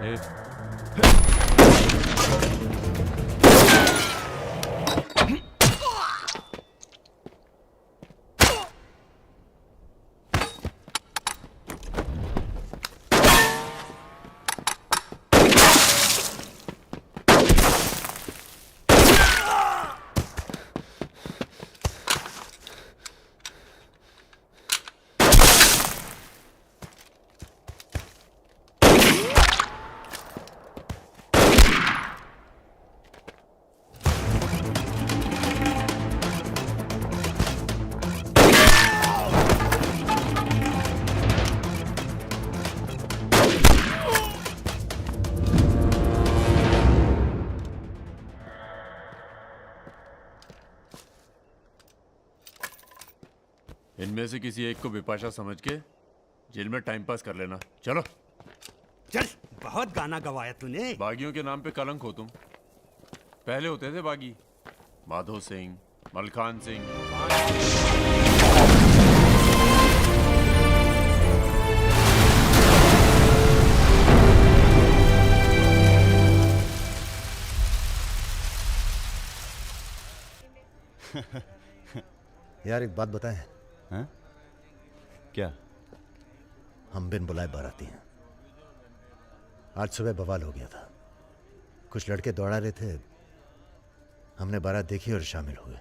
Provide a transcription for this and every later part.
ए, इनमें से किसी एक को बिपाशा समझ के जेल में टाइम पास कर लेना। चलो चल, बहुत गाना गवाया तूने। बागियों के नाम पे कलंक हो तुम। पहले होते थे बागी, माधो सिंह, मलखान सिंह। यार एक बात बताएं। हाँ? क्या? हम बिन बुलाए बाराती हैं। आज सुबह बवाल हो गया था। कुछ लड़के दौड़ा रहे थे, हमने बारात देखी और शामिल हुए।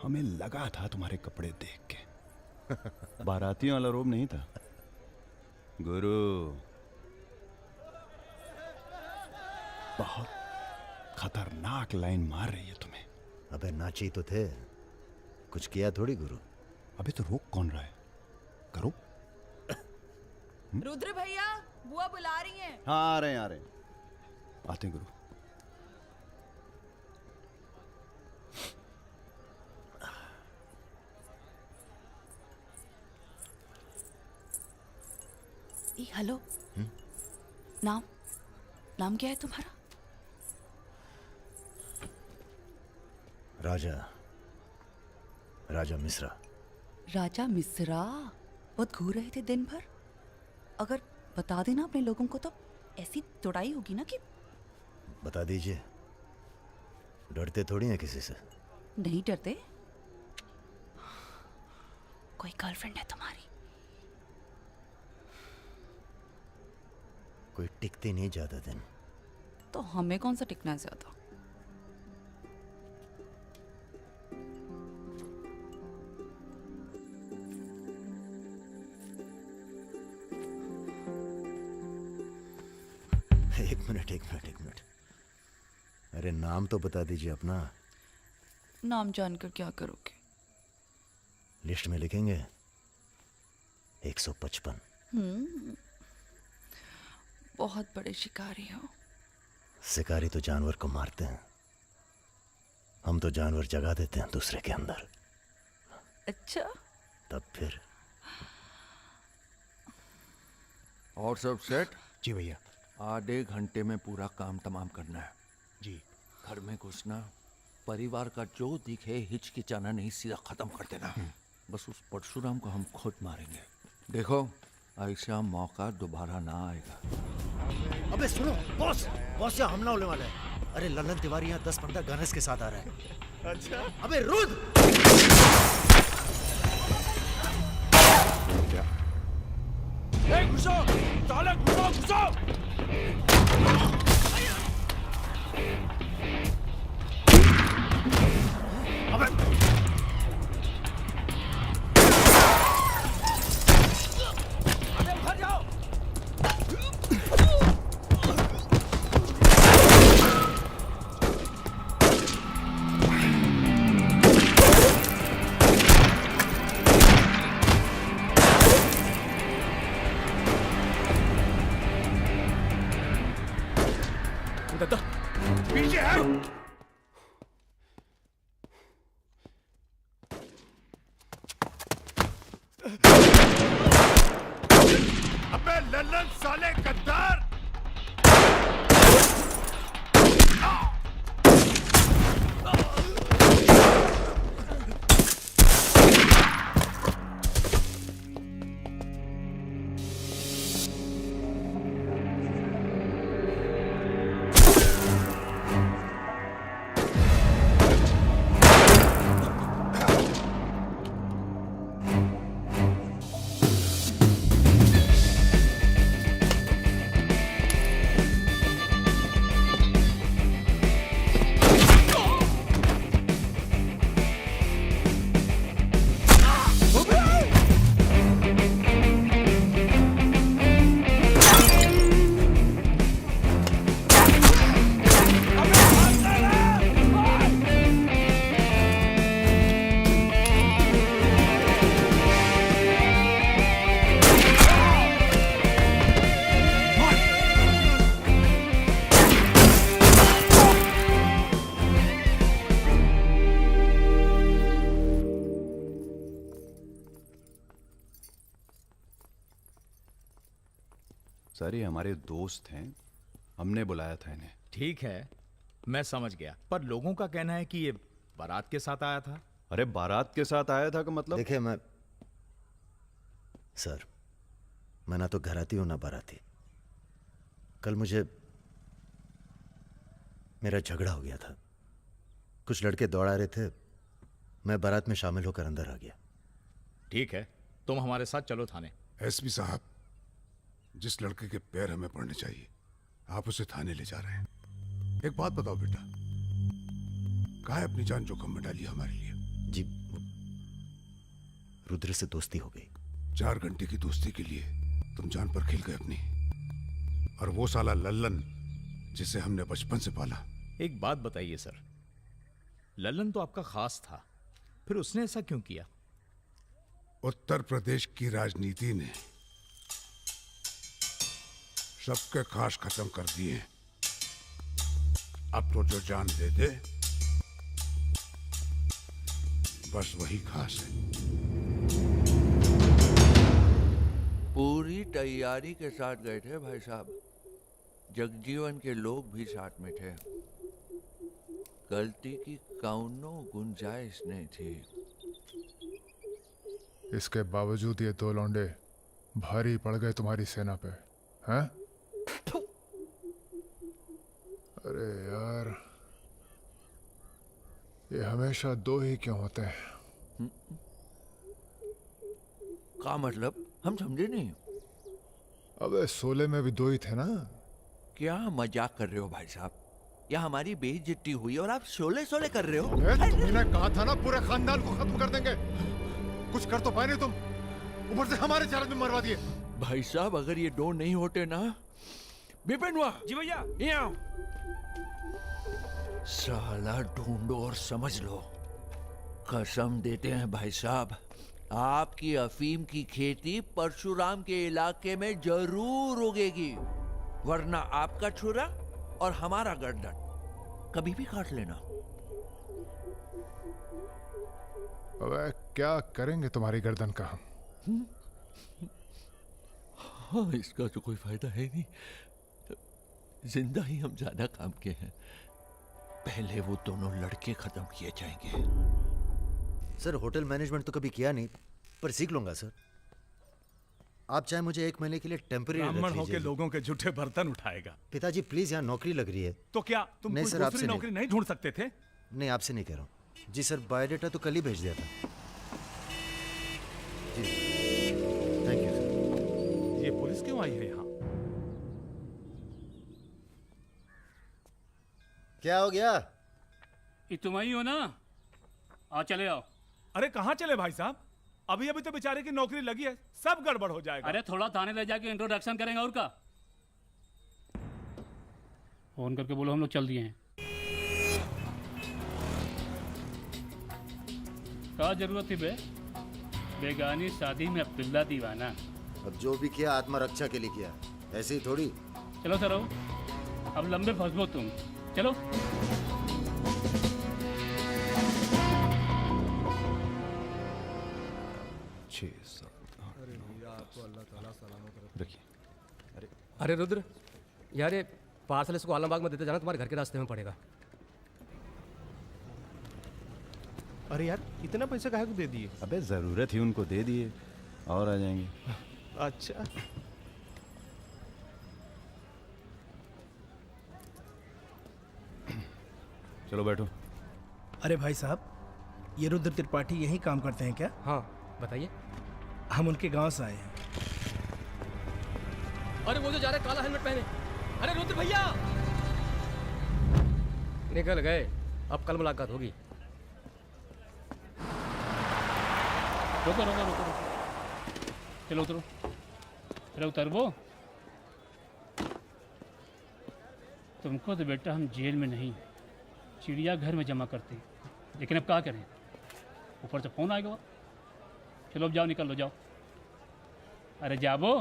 हमें लगा था तुम्हारे कपड़े देख के। बारातियों वाला रोब नहीं था गुरु। बहुत खतरनाक लाइन मार रही है तुम्हें। अबे नाची तो थे, कुछ किया थोड़ी गुरु। अबे तो रोक कौन रहा है? करो। रुद्र भैया, बुआ बुला रही हैं। हाँ आ रहे हैं आते हैं गुरु। हेलो। नाम नाम क्या है तुम्हारा? राजा मिश्रा। राजा मिश्रा। बहुत घूर रहे थे दिन भर। अगर बता देना अपने लोगों को तो ऐसी तोड़ाई होगी ना कि। बता दीजिए, डरते थोड़ी हैं किसी से। नहीं डरते। कोई गर्लफ्रेंड है तुम्हारी? कोई टिकती नहीं ज्यादा दिन। तो हमें कौन सा टिकना है ज्यादा? एक मिनट। अरे नाम तो बता दीजिए अपना। नाम जानकर क्या करोगे? लिस्ट में लिखेंगे 155। बहुत बड़े शिकारी हो। शिकारी तो जानवर को मारते हैं, हम तो जानवर जगा देते हैं दूसरे के अंदर। अच्छा। तब फिर। और सब सेट? जी भैया। आधे घंटे में पूरा काम तमाम करना है। जी। घर में घुसना, परिवार का जो दिखे हिचकिचाना नहीं, सीधा खत्म कर देना। बस उस परशुराम को हम खुद मारेंगे। देखो ऐसा मौका दोबारा ना आएगा। अबे सुनो बॉस यहाँ हमला होने वाला है। अरे ललन तिवारी यहाँ 10-15 गनर्स के साथ आ रहा है। अच्छा। अबे घुसो साले, घुसो। पीछे है। अबे लल्लन साले गद्दार। सर ये हमारे दोस्त हैं, हमने बुलाया था इन्हें। ठीक है, मैं समझ गया, पर लोगों का कहना है कि ये बारात के साथ आया था। अरे बारात के साथ आया था का मतलब? देखिए सर, मैं ना तो घराती हूं ना बाराती। कल मुझे मेरा झगड़ा हो गया था, कुछ लड़के दौड़ा रहे थे, मैं बारात में शामिल होकर अंदर आ गया। ठीक है, तुम हमारे साथ चलो थाने। एसपी साहब, जिस लड़के के पैर हमें पड़ने चाहिए आप उसे थाने ले जा रहे हैं। एक बात बताओ बेटा, काहे अपनी जान जोखिम में डाली हमारे लिए? जी, रुद्र से दोस्ती हो गई। 4 घंटे की दोस्ती के लिए तुम जान पर खेल गए अपनी, और वो साला लल्लन जिसे हमने बचपन से पाला। एक बात बताइए सर, लल्लन तो आपका खास था, फिर उसने ऐसा क्यों किया? उत्तर प्रदेश की राजनीति ने सबके खास खत्म कर दिए। अब तो जो जान दे दे बस वही खास है। पूरी तैयारी के साथ गए थे भाई साहब, जगजीवन के लोग भी साथ में थे, गलती की कौनो गुंजाइश नहीं थी। इसके बावजूद ये 2 लौंडे भारी पड़ गए तुम्हारी सेना पे, हैं? अरे यार, ये हमेशा 2 ही क्यों होते हैं? का मतलब? हम समझे नहीं। अबे 16 में भी 2 ही थे ना? क्या मजाक कर रहे हो भाई साहब? या हमारी बेइज्जती हुई और आप शोले कर रहे हो? तुमने कहा था ना पूरे खानदान को खत्म कर देंगे। कुछ कर तो पाए नहीं तुम, ऊपर से हमारे 4 आदमी मरवा दिए। भाई साहब अगर ये 2 नहीं होते ना, बिपिन हुआ जी भैया। यहाँ साला ढूंढो और समझ लो। कसम देते हैं भाई साहब, आपकी अफीम की खेती परशुराम के इलाके में जरूर उगेगी, वरना आपका छुरा और हमारा गर्दन कभी भी काट लेना। अबे क्या करेंगे तुम्हारी गर्दन का हम? हाँ, इसका तो कोई फायदा है नहीं, जिंदा ही हम ज्यादा काम के हैं। पहले वो दोनों लड़के खत्म किए जाएंगे। सर, होटल मैनेजमेंट तो कभी किया नहीं, पर सीख लूंगा सर। आप चाहे मुझे 1 महीने के लिए टेम्पररी रख ब्राह्मण होके लीजिए। लोगों के झूठे बर्तन उठाएगा। पिताजी प्लीज, यहाँ नौकरी लग रही है। तो क्या तुम नहीं कोई सर, दूसरी आपसे नहीं। नौकरी नहीं ढूंढ सकते थे? नहीं, आपसे नहीं कह रहा हूँ जी सर, बायोडेटा तो कल ही भेज दिया था जी। Thank you sir. ये पुलिस क्यों आई है यहाँ? क्या हो गया? ये तुम ही हो ना? आ चले आओ। अरे कहाँ चले भाई साहब? अभी अभी तो बेचारे की नौकरी लगी है, सब गड़बड़ हो जाएगा। अरे थोड़ा थाने ले जाके इंट्रोडक्शन करेंगे और का। फोन करके बोलो हम लोग चल दिए हैं। क्या जरूरत थी बे? बेगानी शादी में अब्दुल्ला दीवाना। अब जो भी किया आत्मरक्षा के लिए किया, ऐसे ही थोड़ी। चलो सर, अब लंबे फंसबो तुम। चलो। अरे रुद्र यार, ये पार्सल इसको आलमबाग में देते जाना, तुम्हारे घर के रास्ते में पड़ेगा। अरे यार, इतना पैसा काहे को दे दिए? अबे जरूरत ही उनको दे दिए और आ जाएंगे। अच्छा, चलो बैठो। अरे भाई साहब, ये रुद्र त्रिपाठी यहीं काम करते हैं क्या? हाँ बताइए। हम उनके गांव से आए हैं। अरे वो जो जा रहे काला हेलमेट पहने, अरे रुद्र भैया निकल गए। अब कल मुलाकात होगी। रुको रुको रुको रुको, चलो उतरो। अरे उतरबो। तुमको तो बेटा हम जेल में नहीं, चिड़ियाघर में जमा करते हैं, लेकिन अब क्या करें, ऊपर से फोन आएगा। चलो अब जाओ, निकल लो, जाओ। अरे जाबो।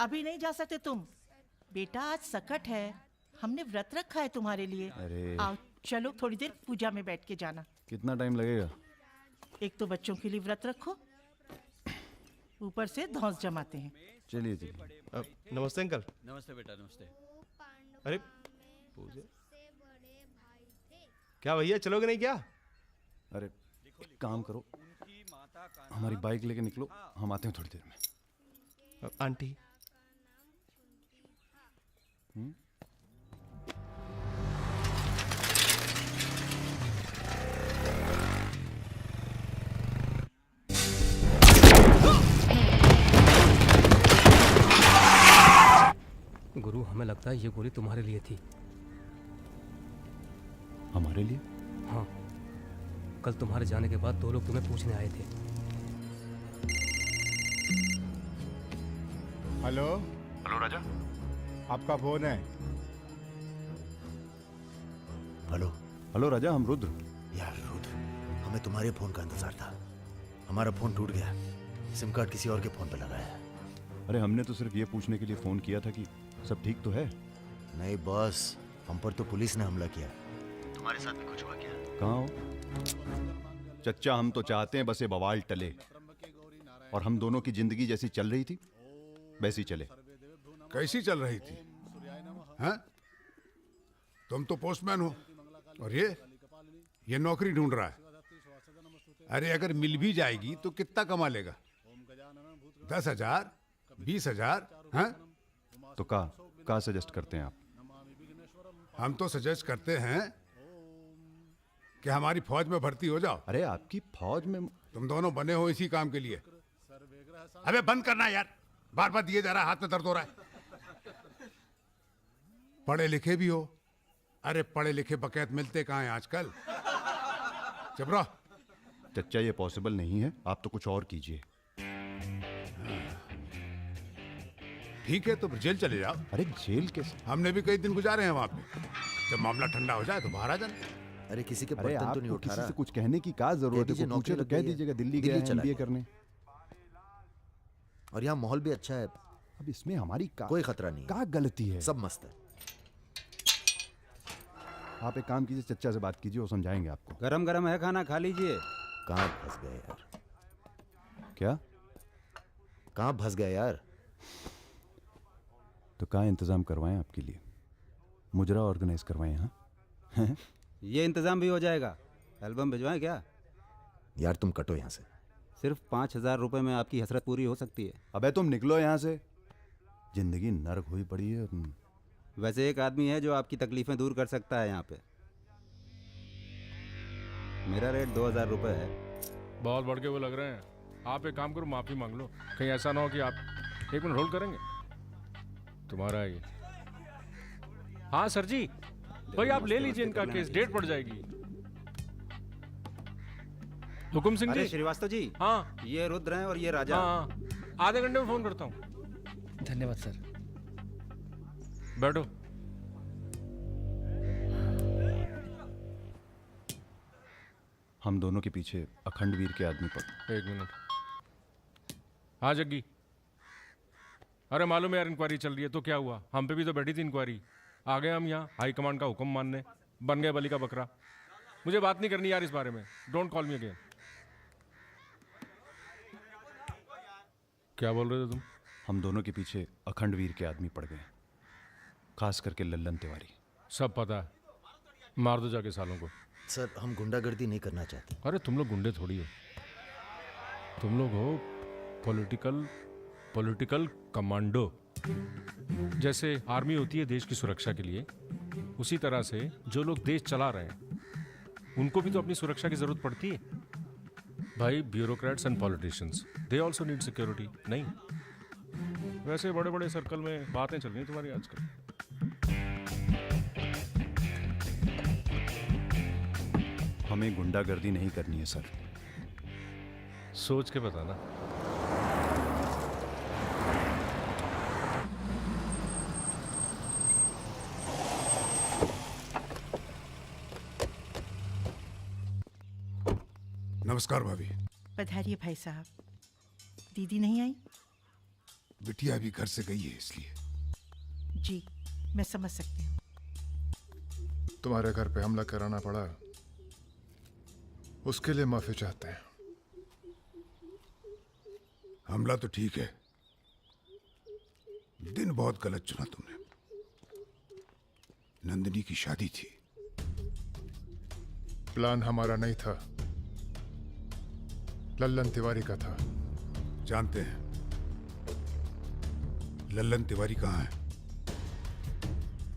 अभी नहीं जा सकते तुम। बेटा आज सकट है, हमने व्रत रखा है तुम्हारे लिए। अरे आओ चलो थोड़ी देर पूजा में बैठ के जाना। कितना टाइम लगेगा? एक तो बच्चों के लिए व्रत रखो, ऊपर से धौंस जमाते हैं। चलिए चलिए। नमस्ते अंकल। नमस्ते बेटा, नमस्ते। अरे पूजा क्या भैया, चलोगे नहीं क्या? अरे एक काम करो, हमारी बाइक लेके निकलो, हम आते हैं थोड़ी देर में। आंटी गुरु, हमें लगता है ये गोली तुम्हारे लिए थी। हमारे लिए? हाँ, कल तुम्हारे जाने के बाद 2 लोग तुम्हें पूछने आए थे। हेलो हेलो राजा। आपका फोन है। हेलो हेलो राजा, हम रुद्र। यार रुद्र, हमें तुम्हारे फोन का इंतजार था। हमारा फोन टूट गया, सिम कार्ड किसी और के फोन पे लगाया है। अरे हमने तो सिर्फ ये पूछने के लिए फोन किया था कि सब ठीक तो है। नहीं बॉस, हम पर तो पुलिस ने हमला किया। तुम्हारे साथ भी कुछ हुआ क्या? कहाँ हो चच्चा? हम तो चाहते हैं बस ये बवाल टले और हम दोनों की जिंदगी जैसी चल रही थी वैसी चले। कैसी चल रही थी? हैं? तुम तो पोस्टमैन हो और ये नौकरी ढूंढ रहा है। अरे अगर मिल भी जाएगी तो कितना कमा लेगा? 10,000, 20,000? हैं? तो का सजेस्ट करते हैं आप? हम तो सजेस्ट करते हैं कि हमारी फौज में भर्ती हो जाओ। अरे आपकी फौज में? तुम दोनों बने हो इसी काम के लिए। अबे बंद करना यार, बार बार दिए जा रहा है, हाथ में दर्द हो रहा है। पढ़े लिखे भी हो। अरे पढ़े लिखे बकैत मिलते कहाँ हैं आजकल? चुप रहो। चच्चा ये पॉसिबल नहीं है, आप तो कुछ और कीजिए। ठीक है तो फिर जेल चले जाओ। अरे जेल कैसे? हमने भी कई दिन गुजारे हैं वहां पे। जब मामला ठंडा हो जाए तो बाहर आ जाना। अरे किसी के अरे बर्तन तो नहीं आपको उठा किसी रहा। से कुछ कहने की क्या जरूरत है? नौकरी पूछे तो लग कह गई है। दीजिएगा दिल्ली गया है चला MBA गया। करने। और यहाँ माहौल भी अच्छा है। अब इसमें हमारी कोई खतरा नहीं है। क्या गलती है? सब मस्त है। आप एक काम कीजिए, चच्चा से बात कीजिए, वो समझाएंगे आपको। गरम गरम है खाना, खा लीजिए। कहाँ फंस गए यार? क्या? कहाँ फंस गए यार? तो क्या इंतजाम करवाएं आपके लिए? मुजरा ऑर्गेनाइज करवाएं? हाँ ये इंतजाम भी हो जाएगा। एल्बम भिजवाएं क्या? यार तुम कटो यहाँ से। सिर्फ 5,000 रुपए में आपकी हसरत पूरी हो सकती है। अबे तुम निकलो यहाँ से, जिंदगी नर्क हुई पड़ी है। वैसे एक आदमी है जो आपकी तकलीफें दूर कर सकता है यहाँ पे। मेरा रेट 2,000 रुपए है। बहुत बढ़ के वो लग रहे हैं। आप एक काम करो, माफी मांग लो। कहीं ऐसा ना हो कि आप 1 मिनट होल्ड करेंगे। तुम्हारा ये। हाँ सर जी, भाई आप ले लीजिए इनका केस, डेट पड़ जाएगी। हुकुम सिंह अरे जी। श्रीवास्तव जी। हाँ ये रुद्र हैं और ये राजा। हाँ, आधे घंटे में फोन करता हूँ। धन्यवाद सर। बैठो। हम दोनों के पीछे अखंड वीर के आदमी पर। 1 मिनट। हाँ जग्गी। अरे मालूम है यार, इंक्वायरी चल रही है। तो क्या हुआ? हम पे भी तो बैठी थी इंक्वायरी। आ गए हम यहाँ हाई कमांड का हुक्म मानने, बन गए बलि का बकरा। मुझे बात नहीं करनी यार इस बारे में। Don't call me again. क्या बोल रहे थे तुम? हम दोनों के पीछे अखंड वीर के आदमी पड़ गए, खास करके लल्लन तिवारी। सब पता है, मार दो जाके सालों को। सर हम गुंडागर्दी नहीं करना चाहते। अरे तुम लोग गुंडे थोड़ी हो, तुम लोग हो पॉलिटिकल कमांडो। जैसे आर्मी होती है देश की सुरक्षा के लिए, उसी तरह से जो लोग देश चला रहे हैं उनको भी तो अपनी सुरक्षा की जरूरत पड़ती है भाई। Bureaucrats and politicians, they also need security. नहीं, वैसे बड़े बड़े सर्कल में बातें चल रही हैं तुम्हारी आजकल। हमें गुंडागर्दी नहीं करनी है सर। सोच के बताना। नमस्कार भाभी। पधारिए भाई साहब। दीदी नहीं आई? बिटिया भी घर से गई है इसलिए। जी, मैं समझ सकती हूँ। तुम्हारे घर पे हमला कराना पड़ा, उसके लिए माफी चाहते हैं। हमला तो ठीक है, दिन बहुत गलत चुना तुमने। नंदिनी की शादी थी। प्लान हमारा नहीं था, लल्लन तिवारी का था। जानते हैं। लल्लन तिवारी कहाँ है?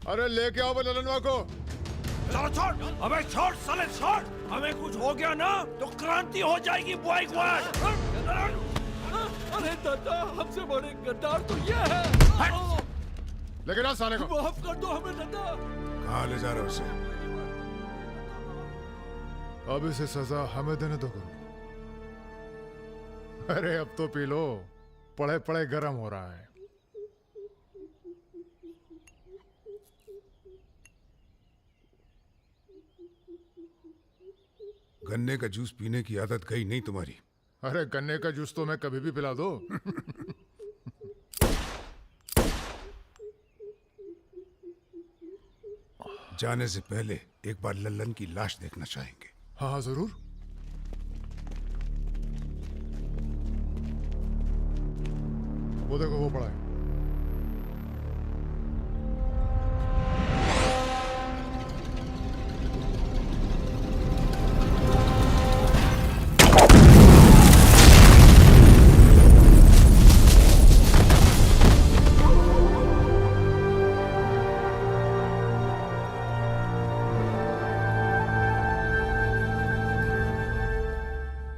अरे लेके आओ लल्लनवा को। चलो छोड़, अबे छोड़ साले छोड़। हमें कुछ हो गया ना तो क्रांति हो जाएगी बॉय स्क्वाड। अरे दादा, हमसे बड़े गद्दार तो ये है। लेके जाओ साले को। माफ कर दो हमें दादा। कहाँ ले जा रहे हो उसे? अब इसे सजा हमें देने दो गुरु। अरे अब तो पी लो, पड़े पड़े गरम हो रहा है। गन्ने का जूस पीने की आदत गई नहीं तुम्हारी। अरे गन्ने का जूस तो मैं कभी भी पिला दो। जाने से पहले एक बार लल्लन की लाश देखना चाहेंगे। हाँ हाँ जरूर। वो देखो वो पड़ा है।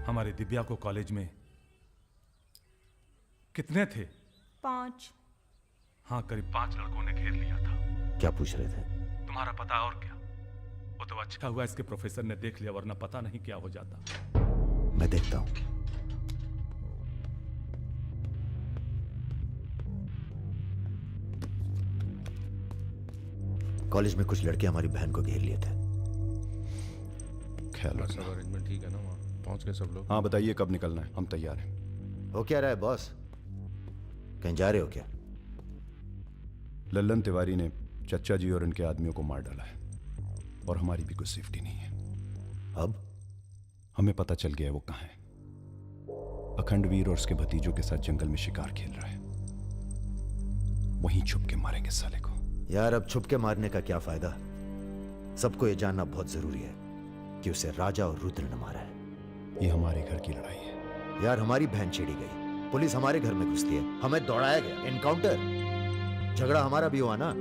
हमारी दिव्या को कॉलेज में कितने थे? 5। हाँ, करीब 5 लड़कों ने घेर लिया था। क्या पूछ रहे थे? तुम्हारा पता और क्या? वो तो अच्छा हुआ इसके प्रोफेसर ने देख लिया, वरना पता नहीं क्या हो जाता। मैं देखता हूं। कॉलेज में कुछ लड़के हमारी बहन को घेर लिए थे। ख्याल सब अरेंजमेंट ठीक है ना? वहाँ पहुंच गए सब लोग? हाँ बताइए कब निकलना है, हम तैयार हैं। हो क्या रहा है बॉस? कहीं जा रहे हो क्या? लल्लन तिवारी ने चच्चा जी और इनके आदमियों को मार डाला है और हमारी भी कुछ सेफ्टी नहीं है। अब हमें पता चल गया है वो कहाँ है। अखंडवीर और उसके भतीजों के साथ जंगल में शिकार खेल रहा है। वहीं छुप के मारेंगे साले को। यार अब छुप के मारने का क्या फायदा? सबको ये जानना बहुत जरूरी है कि उसे राजा और रुद्र ने मारा है। ये हमारे घर की लड़ाई है। यार हमारी बहन छेड़ी गई, पुलिस हमारे घर में घुसती है, हमें दौड़ाया गया, एनकाउंटर। झगड़ा हमारा भी हुआ ना।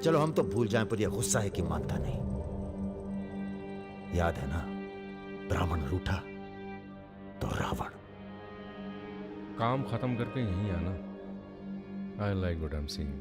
चलो हम तो भूल जाएं, पर यह गुस्सा है कि मानता नहीं। याद है ना, ब्राह्मण रूठा तो रावण। काम खत्म करके यहीं आना। I like what I am seeing.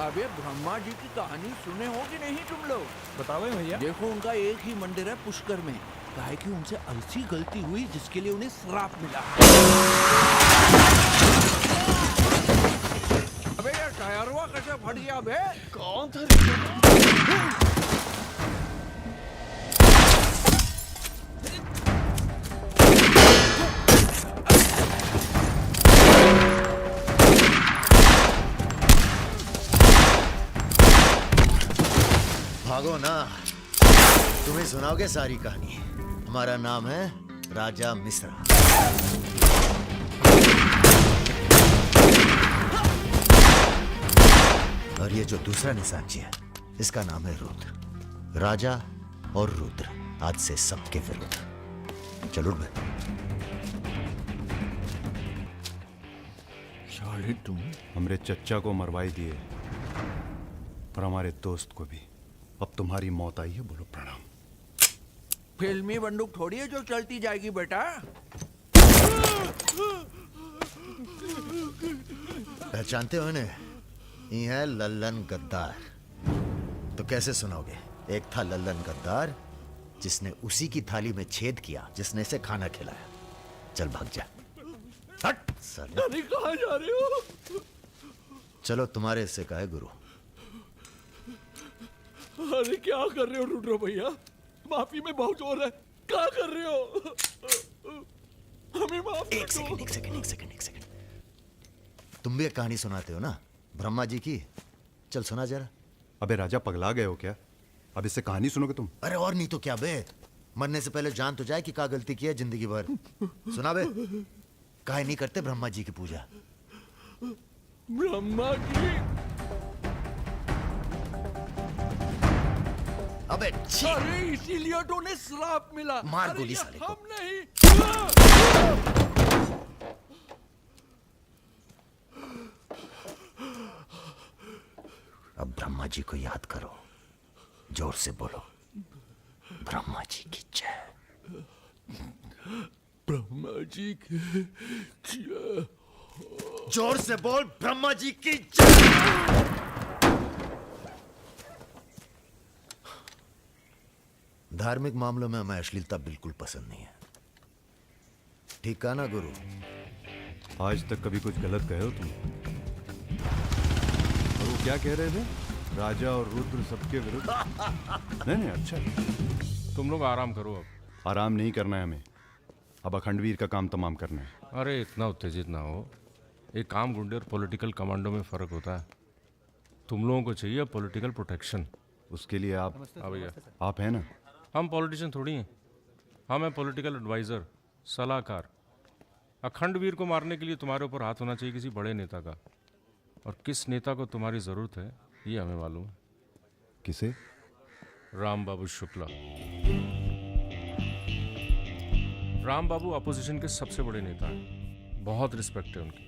अबे ब्रह्मा जी की कहानी सुने हो कि नहीं तुम लोग? बताओ भैया। देखो उनका एक ही मंदिर है पुष्कर में। काहे कि उनसे ऐसी गलती हुई जिसके लिए उन्हें श्राप मिला। अबे यार टायरवा कैसे फट गया बे? कौन था? भागो ना, तुम्हें सुनाओगे सारी कहानी। हमारा नाम है राजा मिश्रा। और ये जो दूसरा निशानची है, इसका नाम है रुद्र। राजा और रुद्र आज से सबके विरुद्ध। चलो बे। साले तुम हमरे चच्चा को मरवाई दिए और हमारे दोस्त को भी। अब तुम्हारी मौत आई है, बोलो प्रणाम। फिल्मी बंदूक थोड़ी है जो चलती जाएगी बेटा। पहचानते हो इन्हें? ये है लल्लन गद्दार। तो कैसे सुनाओगे? एक था लल्लन गद्दार जिसने उसी की थाली में छेद किया जिसने इसे खाना खिलाया। चल भाग जा। हट साले। अरे कहाँ जा रहे हो? चलो तुम्हारे हिस्से का है गुरु। अरे क्या कर रहे हो रुद्र भैया? माफी में बहुत जोर है। क्या कर रहे हो? हमें माफ एक सेकंड। तुम भी एक कहानी सुनाते हो ना ब्रह्मा जी की? चल सुना जरा। अबे राजा पगला गए हो क्या? अब इससे कहानी सुनोगे तुम? अरे और नहीं तो क्या बे, मरने से पहले जान तो जाए कि क्या गलती की है जिंदगी भर। सुना बे। काहे नहीं करते ब्रह्मा जी की पूजा? ब्रह्मा की? अबे अरे इसीलिए तो उन्हें श्राप मिला। मार अरे गोली ये साले को। हम नहीं। अब ब्रह्मा जी को याद करो, जोर से बोलो, ब्रह्मा जी की जय। ब्रह्मा जी की जय। जोर से बोल, ब्रह्मा जी की जय। धार्मिक मामलों में हमें अश्लीलता बिल्कुल पसंद नहीं है। ठीक कहा ना गुरु? आज तक कभी कुछ गलत कहे हो तुम? और वो क्या कह रहे थे? राजा और रुद्र सबके विरुद्ध? नहीं अच्छा। तुम लोग आराम करो। अब आराम नहीं करना है हमें, अब अखंडवीर का काम तमाम करना है। अरे इतना उत्तेजित ना हो। एक काम गुंडे और पॉलिटिकल कमांडो में फर्क होता है। तुम लोगों को चाहिए पॉलिटिकल प्रोटेक्शन। उसके लिए आप भैया आप हैं ना? हम पॉलिटिशियन थोड़ी हैं, हम हैं पॉलिटिकल एडवाइज़र, सलाहकार। अखंडवीर को मारने के लिए तुम्हारे ऊपर हाथ होना चाहिए किसी बड़े नेता का, और किस नेता को तुम्हारी ज़रूरत है ये हमें मालूम है। किसे? राम बाबू शुक्ला। राम बाबू अपोजिशन के सबसे बड़े नेता हैं, बहुत रिस्पेक्ट है उनकी।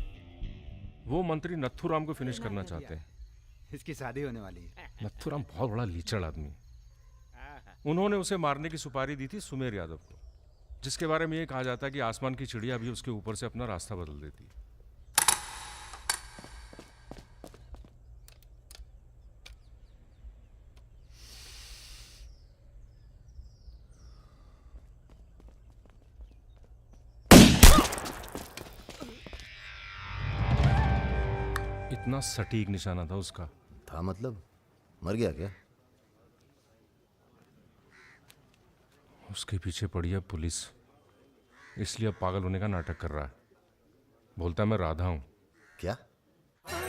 वो मंत्री नथुराम को फिनिश करना चाहते हैं। इसकी शादी होने वाली है। नथुराम बहुत बड़ा लीचड़ आदमी है। उन्होंने उसे मारने की सुपारी दी थी सुमेर यादव को, जिसके बारे में ये कहा जाता है कि आसमान की चिड़िया भी उसके ऊपर से अपना रास्ता बदल देती है। इतना सटीक निशाना था उसका। था मतलब? मर गया क्या? उसके पीछे पड़ी है पुलिस, इसलिए अब पागल होने का नाटक कर रहा है। बोलता है मैं राधा हूं। क्या? हरे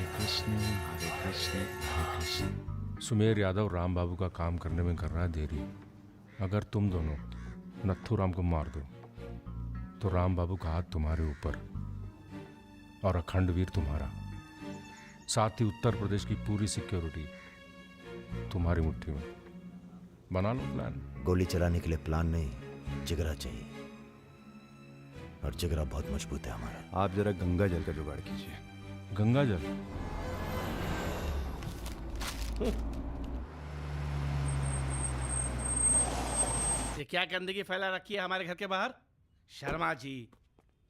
कृष्ण हरे कृष्ण हरे कृष्ण। सुमेर यादव राम बाबू का काम करने में कर रहा है देरी। अगर तुम दोनों नथुराम को मार दो तो राम बाबू का हाथ तुम्हारे ऊपर और अखंडवीर तुम्हारा, साथ ही उत्तर प्रदेश की पूरी सिक्योरिटी तुम्हारी मुट्ठी में। बना लो प्लान। गोली चलाने के लिए प्लान नहीं, जिगरा चाहिए, और जिगरा बहुत मजबूत है हमारा। आप जरा गंगा जल का जुगाड़ कीजिए। गंगा जल? ये क्या गंदगी फैला रखी है हमारे घर के बाहर? शर्मा जी,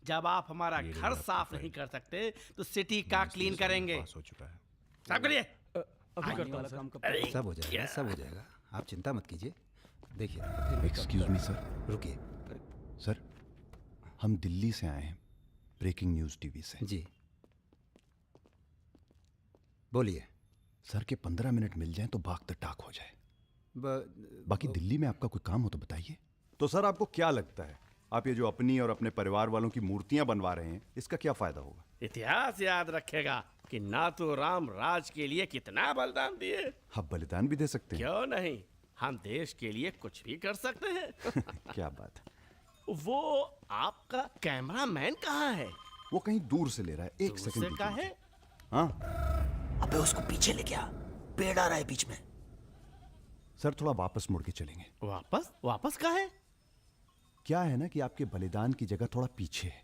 जब आप हमारा घर साफ नहीं कर सकते तो सिटी का क्लीन करेंगे। हो चुका है। साफ करिए। अभी करता हूं सर। सब हो जाएगा, सब हो जाएगा, आप चिंता मत कीजिए। देखिए, एक्सक्यूज मी सर। रुकिए सर, हम दिल्ली से आए हैं, ब्रेकिंग न्यूज टीवी से। जी बोलिए। सर के 15 मिनट मिल जाएं तो बाग द टाक हो जाए। बाकी दिल्ली में आपका कोई काम हो तो बताइए। तो सर आपको क्या लगता है, आप ये जो अपनी और अपने परिवार वालों की मूर्तियां बनवा रहे हैं, इसका क्या फायदा होगा? इतिहास याद रखेगा कि नाथुराम राज के लिए कितना बलिदान दिए। आप बलिदान भी दे सकते हैं। क्यों नहीं, हम देश के लिए कुछ भी कर सकते हैं। क्या बात है। वो आपका कैमरामैन कहाँ है? वो कहीं दूर से ले रहा है, एक सेकंड का है। हाँ, अबे उसको पीछे ले गया, पेड़ आ रहा है बीच में। सर थोड़ा वापस मुड़ के चलेंगे। वापस? वापस कहाँ है? क्या है ना कि आपके बलिदान की जगह थोड़ा पीछे है।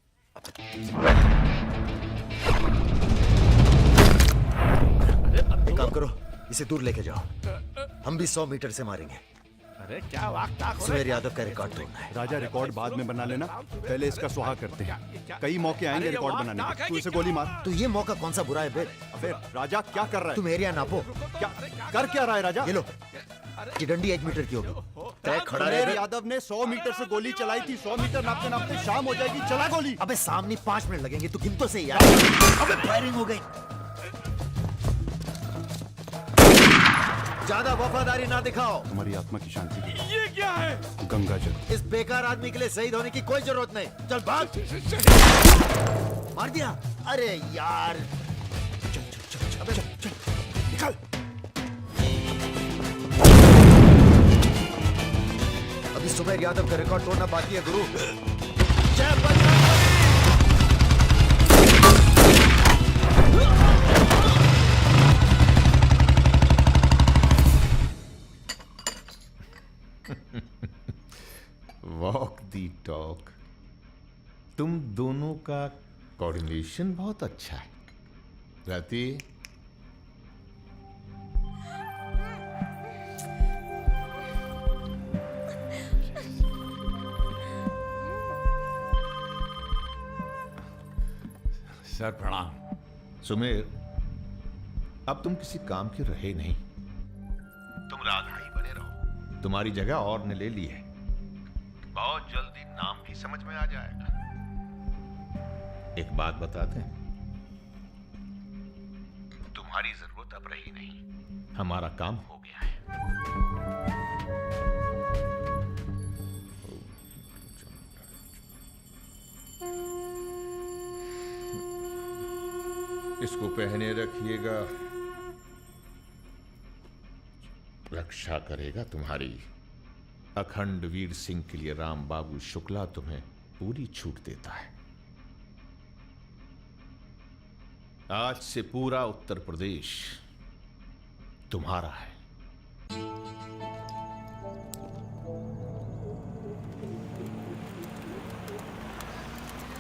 एक काम करो, इसे दूर लेके जाओ, हम भी 100 मीटर से मारेंगे। अरे क्या वाक टाक हो सुमेर यादव का रिकॉर्ड तोड़ना है। राजा रिकॉर्ड बाद में बना लेना, पहले इसका सुहा करते हैं। कई मौके आएंगे रिकॉर्ड बनाने के। तू इसे गोली मार। तो ये मौका कौन सा बुरा है बे? अबे राजा क्या कर रहा है? तुम एरिया नापो। क्या कर क्या रहा है राजा? ये लो, ये डंडी 1 मीटर की होगी। तय खड़ा सुमेर रहे। यादव ने 100 मीटर से गोली चलाई थी। 100 मीटर नापते नापते शाम हो जाएगी। चला गोली। अबे सामने 5 मिनट लगेंगे, तू गिन तो सही यार। अबे फायरिंग हो गई। ज्यादा वफादारी ना दिखाओ। तुम्हारी आत्मा की शांति के लिए ये क्या है? गंगा जल। इस बेकार आदमी के लिए शहीद होने की कोई जरूरत नहीं। चल भाग। मार दिया। अरे यार, चल चल चल चल, अबे चल निकल। अभी सुमेर यादव का रिकॉर्ड तोड़ना बाकी है गुरु। जय बजरंग बली। वॉक दी टॉक। तुम दोनों का कोऑर्डिनेशन बहुत अच्छा है। रति, सर प्रणाम। सुमेर, अब तुम किसी काम के रहे नहीं। तुम राधा ही बने रहो। तुम्हारी जगह और ने ले ली है। बहुत जल्दी नाम भी समझ में आ जाएगा। एक बात बताते हैं, तुम्हारी जरूरत अब रही नहीं। हमारा काम हो गया है। इसको पहने रखिएगा, रक्षा करेगा तुम्हारी। अखंड वीर सिंह के लिए राम बाबू शुक्ला तुम्हें पूरी छूट देता है। आज से पूरा उत्तर प्रदेश तुम्हारा है।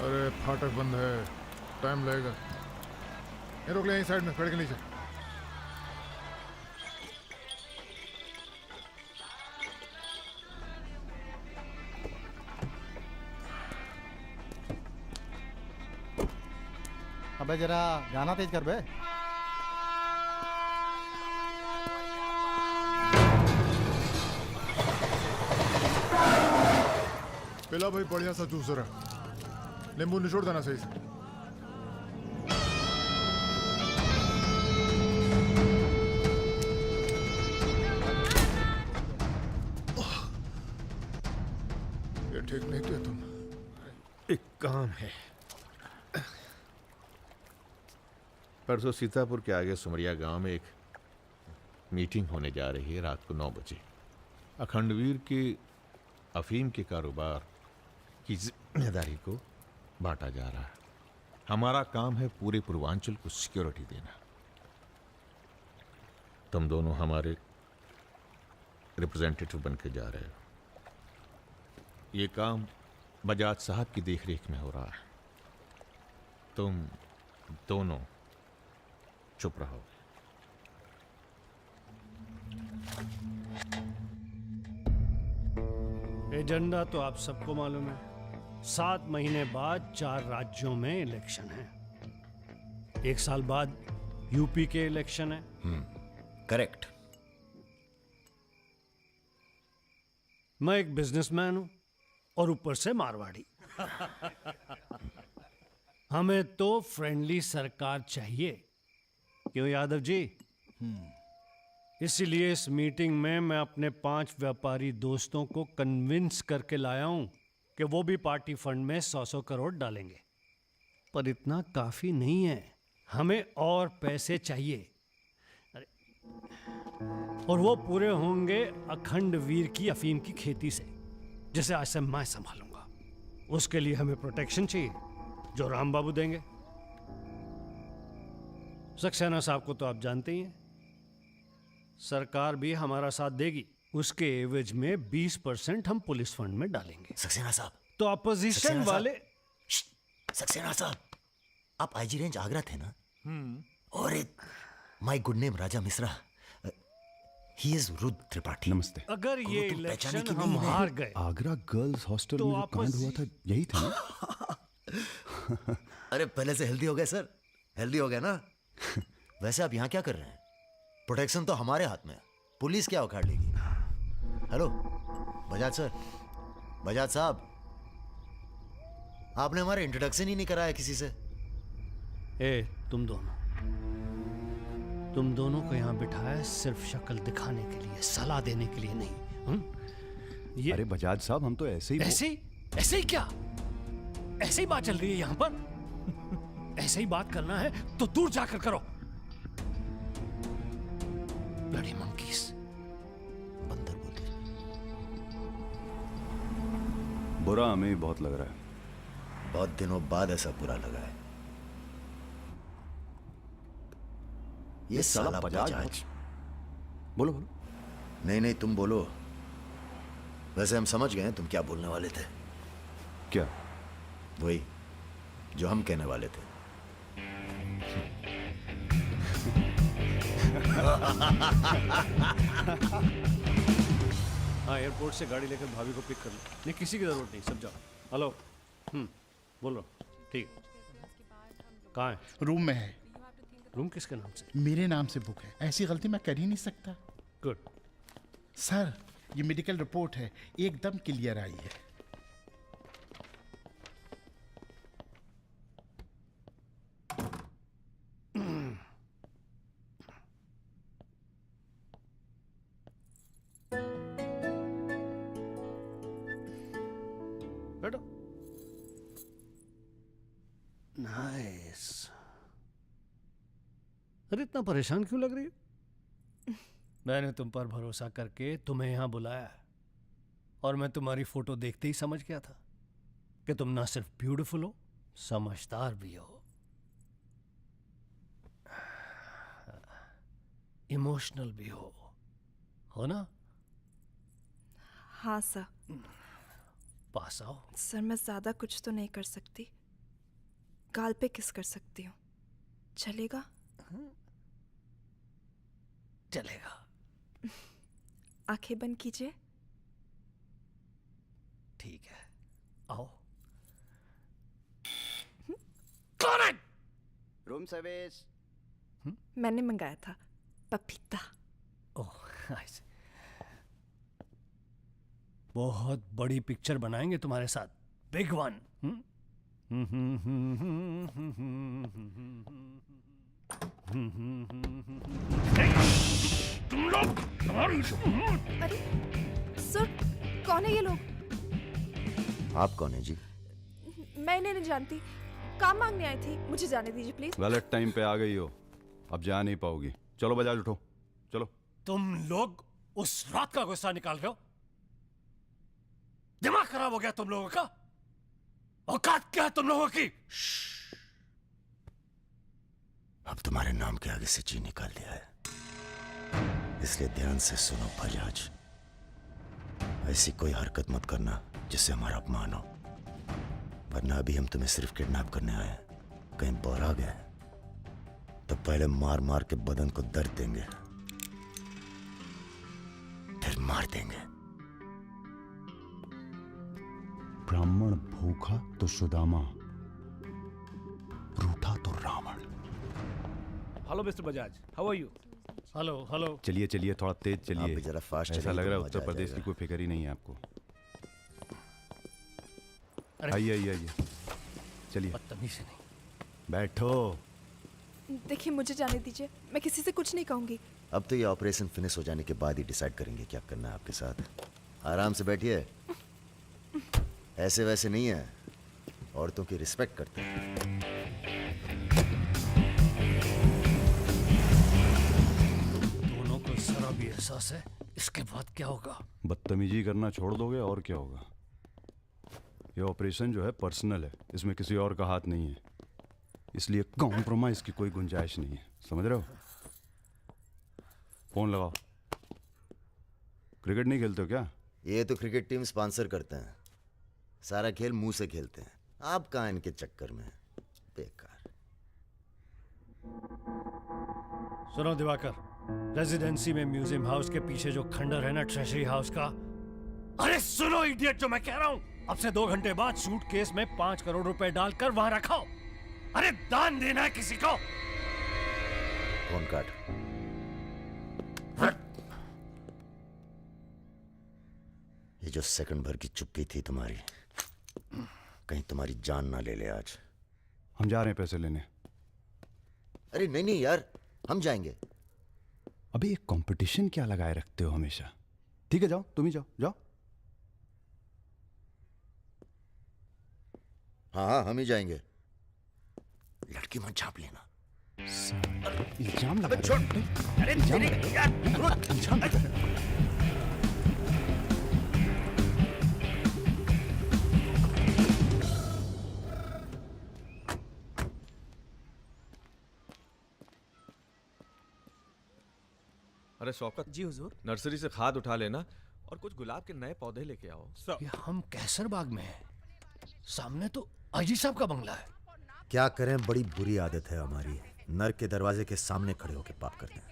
अरे फाटक बंद है, टाइम लगेगा। ये रोक ले यहीं साइड में, पेड़ के नीचे। अबे जरा गाना तेज कर बे। पिला भाई बढ़िया सा जूस रहा, नींबू निचोड़ देना सही से। ये ठीक नहीं किया तुम। एक काम है। परसों सीतापुर के आगे सुमरिया गांव में एक मीटिंग होने जा रही है रात को 9 बजे। अखंडवीर के अफीम के कारोबार की जिम्मेदारी को बांटा जा रहा है। हमारा काम है पूरे पूर्वांचल को सिक्योरिटी देना। तुम दोनों हमारे रिप्रेजेंटेटिव बन के जा रहे हो। ये काम बजाज साहब की देखरेख में हो रहा है। तुम दोनों चुप रहो। एजेंडा तो आप सबको मालूम है। 7 महीने बाद 4 राज्यों में इलेक्शन है। 1 साल बाद यूपी के इलेक्शन है। करेक्ट। मैं एक बिजनेसमैन हूं और ऊपर से मारवाड़ी। हमें तो फ्रेंडली सरकार चाहिए, क्यों यादव जी? इसीलिए इस मीटिंग में मैं अपने 5 व्यापारी दोस्तों को कन्विंस करके लाया हूं कि वो भी पार्टी फंड में 100-100 करोड़ डालेंगे। पर इतना काफी नहीं है, हमें और पैसे चाहिए। और वो पूरे होंगे अखंड वीर की अफीम की खेती से, जिसे आज से मैं संभालूंगा। उसके लिए हमें प्रोटेक्शन चाहिए, जो राम बाबू देंगे। सक्सेना साहब को तो आप जानते ही हैं। सरकार भी हमारा साथ देगी। उसके एवज में 20% हम पुलिस फंड में डालेंगे। सक्सेना साहब तो अपोजिशन वाले। सक्सेना साहब, आप आईजी रेंज आगरा थे ना? और एक my good name Raja Mishra, he is Rudra Tripathi. नमस्ते। अगर ये इलेक्शन की हम नहीं है। हार गए आगरा गर्ल्स हॉस्टल तो में जो आपस- कांड हुआ था यही था ना? अरे पहले से हेल्दी हो गए सर, हेल्दी हो गया ना। वैसे आप यहाँ क्या कर रहे हैं? प्रोटेक्शन तो हमारे हाथ में है, पुलिस क्या उखाड़ लेगी। हेलो बजाज सर, बजाज साहब, आपने हमारा इंट्रोडक्शन ही नहीं कराया किसी से। ए तुम दोनों को यहाँ बिठाया सिर्फ शक्ल दिखाने के लिए, सलाह देने के लिए नहीं। ये अरे बजाज साहब, हम तो ऐसे ही ऐसे ही क्या? ऐसे ही बात चल रही है यहाँ पर। ऐसे ही बात करना है तो दूर जाकर करो। Bloody monkeys. बंदर बोलते। बुरा हमें ही बहुत लग रहा है। बहुत दिनों बाद ऐसा बुरा लगा है। ये साला बजाज। बोलो बोलो। नहीं तुम बोलो। वैसे हम समझ गए तुम क्या बोलने वाले थे। क्या? वही जो हम कहने वाले थे। हाँ, एयरपोर्ट से गाड़ी लेकर भाभी को पिक कर लो। नहीं, किसी की जरूरत नहीं, सब जाओ। हेलो, बोलो। ठीक। कहाँ है? रूम में है। रूम किसके नाम से? मेरे नाम से बुक है, ऐसी गलती मैं कर ही नहीं सकता। गुड। सर, ये मेडिकल रिपोर्ट है, एकदम क्लियर आई है। बैठो। नाइस। अरे इतना परेशान क्यों लग रही है? मैंने तुम पर भरोसा करके तुम्हें यहां बुलाया है, और मैं तुम्हारी फोटो देखते ही समझ गया था कि तुम ना सिर्फ ब्यूटीफुल हो, समझदार भी हो, इमोशनल भी हो ना? हाँ सर। पास आओ। सर मैं ज्यादा कुछ तो नहीं कर सकती, गाल पे किस कर सकती हूँ, चलेगा? चलेगा। आंखें बंद कीजिए। ठीक है, आओ। कौन है? Room service. मैंने मंगाया था पपीता। ओह, ऐसे। बहुत बड़ी पिक्चर बनाएंगे तुम्हारे साथ, बिग वन। तुम लोग। अरे सर, कौन है ये लोग? आप कौन है जी? मैं इन्हें नहीं जानती, काम मांगने आई थी, मुझे जाने दीजिए प्लीज। गलत टाइम पे आ गई हो, अब जा नहीं पाओगी। चलो बजाज, उठो चलो। तुम लोग उस रात का गुस्सा निकाल रहे हो? दिमाग खराब हो गया तुम लोगों का? औकात क्या है तुम लोगों की? अब तुम्हारे नाम के आगे से जी निकाल दिया है, इसलिए ध्यान से सुनो बजाज। ऐसी कोई हरकत मत करना जिससे हमारा अपमान हो, वरना अभी हम तुम्हें सिर्फ किडनैप करने आए हैं। कहीं बौरा गए तो पहले मार मार के बदन को दर्द देंगे, फिर मार देंगे। ब्राह्मण भूखा तो सुदामा, रूठा तो Ravan. Hello mister Bajaj, how are you? Hello. चलिए चलिए, थोड़ा तेज आप चलिए। भी जरा फास्ट ऐसा चलिए लग तो रहा है मजा उत्तर आ प्रदेश की जाएगा। कोई फिक्र ही नहीं है आपको। आइए। चलिए। बदतमीजी नहीं। बैठो। देखिए मुझे जाने दीजिए, मैं किसी से कुछ नहीं कहूंगी। अब तो ये ऑपरेशन फिनिश हो जाने के बाद ही डिसाइड करेंगे क्या करना है आपके साथ। आराम से बैठिए, ऐसे वैसे नहीं है, औरतों की रिस्पेक्ट करते हैं। दोनों को जरा भी एहसास है इसके बाद क्या होगा? बदतमीजी करना छोड़ दोगे और क्या होगा। ये ऑपरेशन जो है पर्सनल है, इसमें किसी और का हाथ नहीं है, इसलिए कॉम्प्रोमाइज की कोई गुंजाइश नहीं है, समझ रहे हो? फोन लगाओ। क्रिकेट नहीं खेलते हो क्या? ये तो क्रिकेट टीम स्पॉन्सर करते हैं, सारा खेल मुंह से खेलते हैं। आप कहाँ इनके चक्कर में, बेकार। सुनो दिवाकर, रेजिडेंसी में म्यूजियम हाउस के पीछे जो खंडर है ना ट्रेजरी हाउस का। अरे सुनो इडियट, जो मैं कह रहा हूं, अब से 2 घंटे बाद सूटकेस में 5 करोड़ रुपए डालकर वहां रखो। अरे दान देना है किसी को। फोन काट। ये जो सेकंड भर की चुप्पी थी तुम्हारी, कहीं तुम्हारी जान ना ले ले आज। हम जा रहे हैं पैसे लेने। अरे नहीं नहीं यार, हम जाएंगे। अबे एक कंपटीशन क्या लगाए रखते हो हमेशा। ठीक है जाओ, तुम ही जाओ जाओ। हाँ हाँ हम ही जाएंगे। लड़की मत झाप लेना। इल्जाम लगा। छोड़। अरे तेरे यार अरे शौकत जी हुजूर। नर्सरी से खाद उठा लेना और कुछ गुलाब के नए पौधे लेके आओ। ये हम कैसर बाग में हैं। सामने तो अजी साहब का बंगला है। क्या करें, बड़ी बुरी आदत है हमारी। नर के दरवाजे के सामने खड़े होकर पाप करते हैं।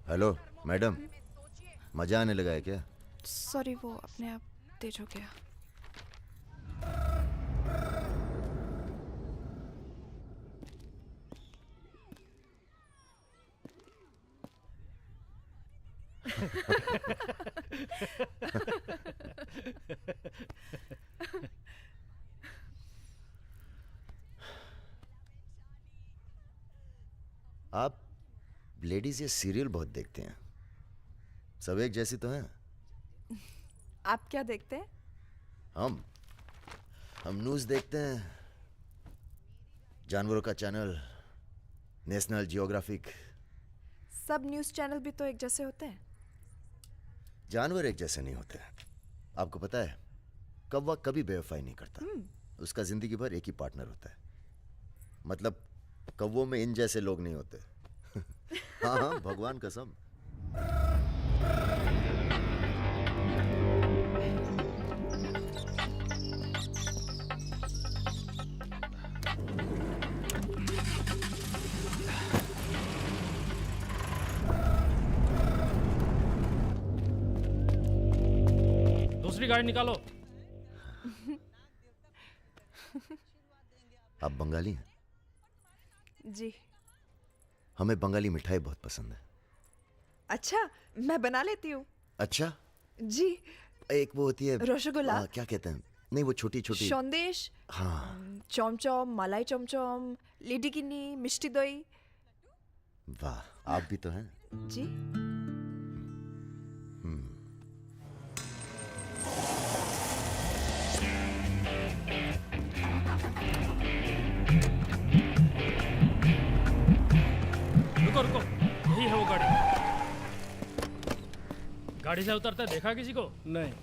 हेलो मैडम, मजा आने लगा है क्या? सॉरी, वो अपने आप तेज हो गया। आप लेडीज ये सीरियल बहुत देखते हैं, सब एक जैसी तो हैं। आप क्या देखते हैं? हम न्यूज़ देखते हैं, जानवरों का चैनल, नेशनल जियोग्राफिक। सब न्यूज़ चैनल भी तो एक जैसे होते हैं। जानवर एक जैसे नहीं होते। आपको पता है, कौवा कभी बेवफाई नहीं करता। उसका जिंदगी भर एक ही पार्टनर होता है। मतलब कौवों में इन जैसे लोग नहीं होते। हाँ हाँ, भगवान कसम। दूसरी गाड़ी निकालो। आप बंगाली हैं? जी। हमें बंगाली मिठाई बहुत पसंद है। अच्छा, मैं बना लेती हूँ। अच्छा जी। एक वो होती है रसगुल्ला। क्या कहते हैं, नहीं वो छोटी छोटी। सौंदेश। हाँ। चमचम, मलाई चमचम, लिडिकिनी, मिष्टी दही। वाह, आप भी तो हैं। जी। रुको रुको, यही है वो गाड़ी। गाड़ी से उतरता देखा किसी को? नहीं।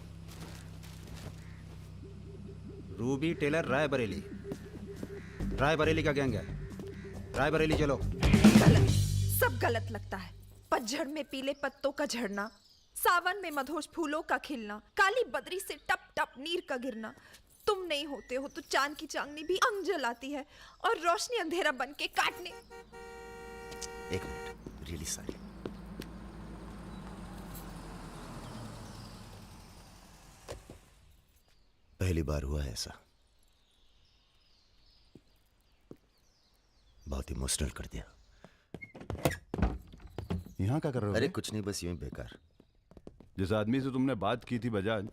Ruby Taylor Raebareli. रायबरेली का गैंग है। रायबरेली चलो। गलत, सब गलत लगता है। पतझड़ में पीले पत्तों का झड़ना, सावन में मधोश फूलों का खिलना, काली बदरी से टप टप नीर का गिरना। तुम नहीं होते हो तो चांद की चांदनी भी अंग जलाती है और रोशनी अंधेरा बन के काटने। एक मिनट, रियली सॉरी। पहली बार हुआ है ऐसा, बहुत इमोशनल कर दिया। यहाँ क्या कर रहे हो? अरे कुछ नहीं, बस यूं ही बेकार। जिस आदमी से तुमने बात की थी बजाज,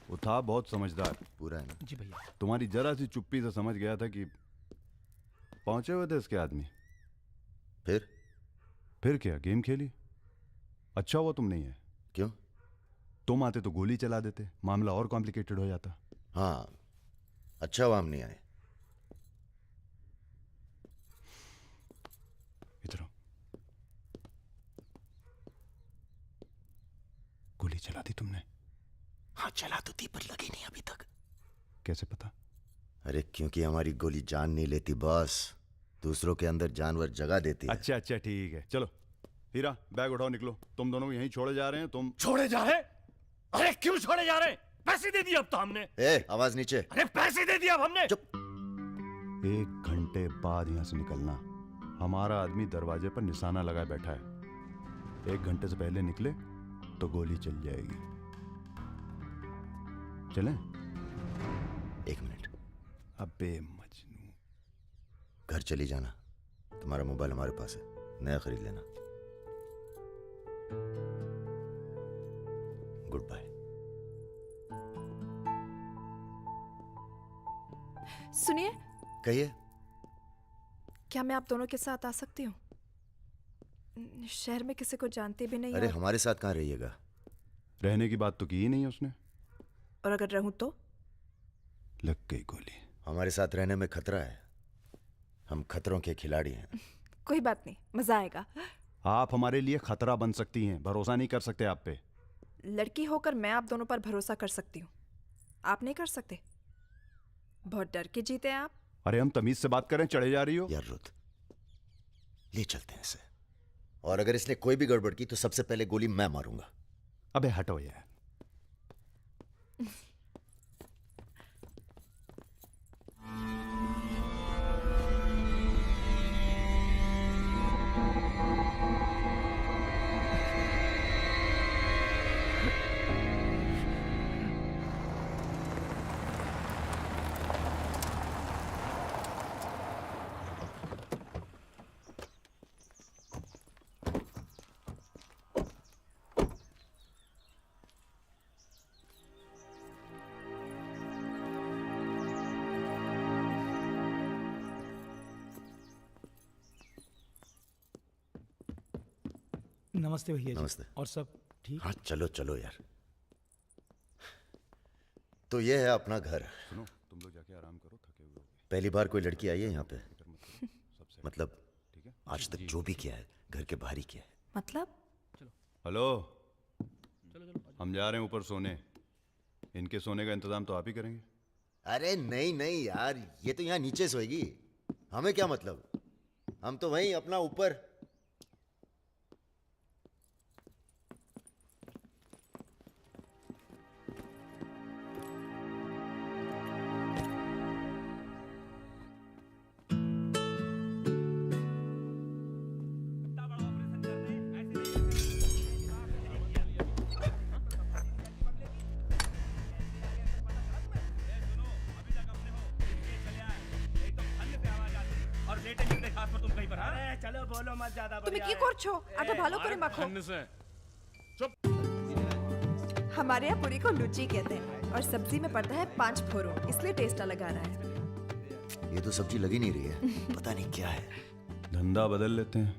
वो था बहुत समझदार। पूरा है ना? जी भैया। तुम्हारी जरा सी चुप्पी से समझ गया था कि पहुंचे हुए थे इसके आदमी। फिर क्या, गेम खेली। अच्छा हुआ तुम नहीं है। क्यों? तुम आते तो गोली चला देते, मामला और कॉम्प्लिकेटेड हो जाता। हाँ, अच्छा हुआ हम नहीं आए। इधर आओ। गोली चला दी तुमने? हाँ चला तो थी, पर लगी नहीं अभी तक। कैसे पता? अरे क्योंकि हमारी गोली जान नहीं लेती बॉस, दूसरों के अंदर जानवर जगह देती है। अच्छा अच्छा ठीक है, चलो हीरा बैग उठाओ, निकलो। तुम दोनों यहीं छोड़े जा रहे हैं। तुम छोड़े जा रहे? अरे क्यों छोड़े जा रहे? पैसे दे दिए अब तो हमने। आवाज नीचे। अरे पैसे दे दिए अब हमने। चुप। 1 घंटे बाद यहां से निकलना, हमारा आदमी दरवाजे पर निशाना लगाए बैठा है। 1 घंटे से पहले निकले तो गोली चल जाएगी। चलें? 1 मिनट। अबे मजनू, घर चली जाना। तुम्हारा मोबाइल हमारे पास है, नया खरीद लेना। Good bye. सुनिए, कहिए। क्या मैं आप दोनों के साथ आ सकती हूँ? शहर में किसी को जानते भी नहीं। अरे हमारे साथ कहाँ रहिएगा? रहने की बात तो की ही नहीं उसने। और अगर रहूं तो? लग गई गोली। हमारे साथ रहने में खतरा है। हम खतरों के खिलाड़ी हैं। कोई बात नहीं, मजा आएगा। आप हमारे लिए खतरा बन सकती हैं, भरोसा नहीं कर सकते आप पे। लड़की होकर मैं आप दोनों पर भरोसा कर सकती हूँ, आप नहीं कर सकते। बहुत डर के जीते हैं आप। अरे हम तमीज से बात करें, चढ़े जा रही हो। यार रुत, ले चलते हैं इसे। और अगर इसने कोई भी गड़बड़ की तो सबसे पहले गोली मैं मारूंगा। अबे हटो यार। नमस्ते भैया जी। नमस्ते। और सब ठीक? हाँ चलो चलो यार। तो ये है अपना घर। सुनो, तुम लोग जाके आराम करो, थके हुए होगे। पहली बार कोई लड़की आई है यहाँ पे? मतलब आज तक जो भी किया है घर के बाहर ही किया है। मतलब? हेलो, हम जा रहे हैं ऊपर सोने। इनके सोने का इंतजाम तो आप ही करेंगे। अरे नहीं नहीं यार, ये तो यहाँ नीचे सोएगी, हमें क्या मतलब। हम तो वहीं अपना ऊपर। তুমি কি করছো? আটা ভালো করে মাখো। हमारे यहाँ पूरी को लुची कहते हैं और सब्जी में पड़ता है 5 फोरन, इसलिए टेस्ट अलग आ रहा है। ये तो सब्जी लगी नहीं रही है, पता नहीं क्या है। धंधा बदल लेते हैं,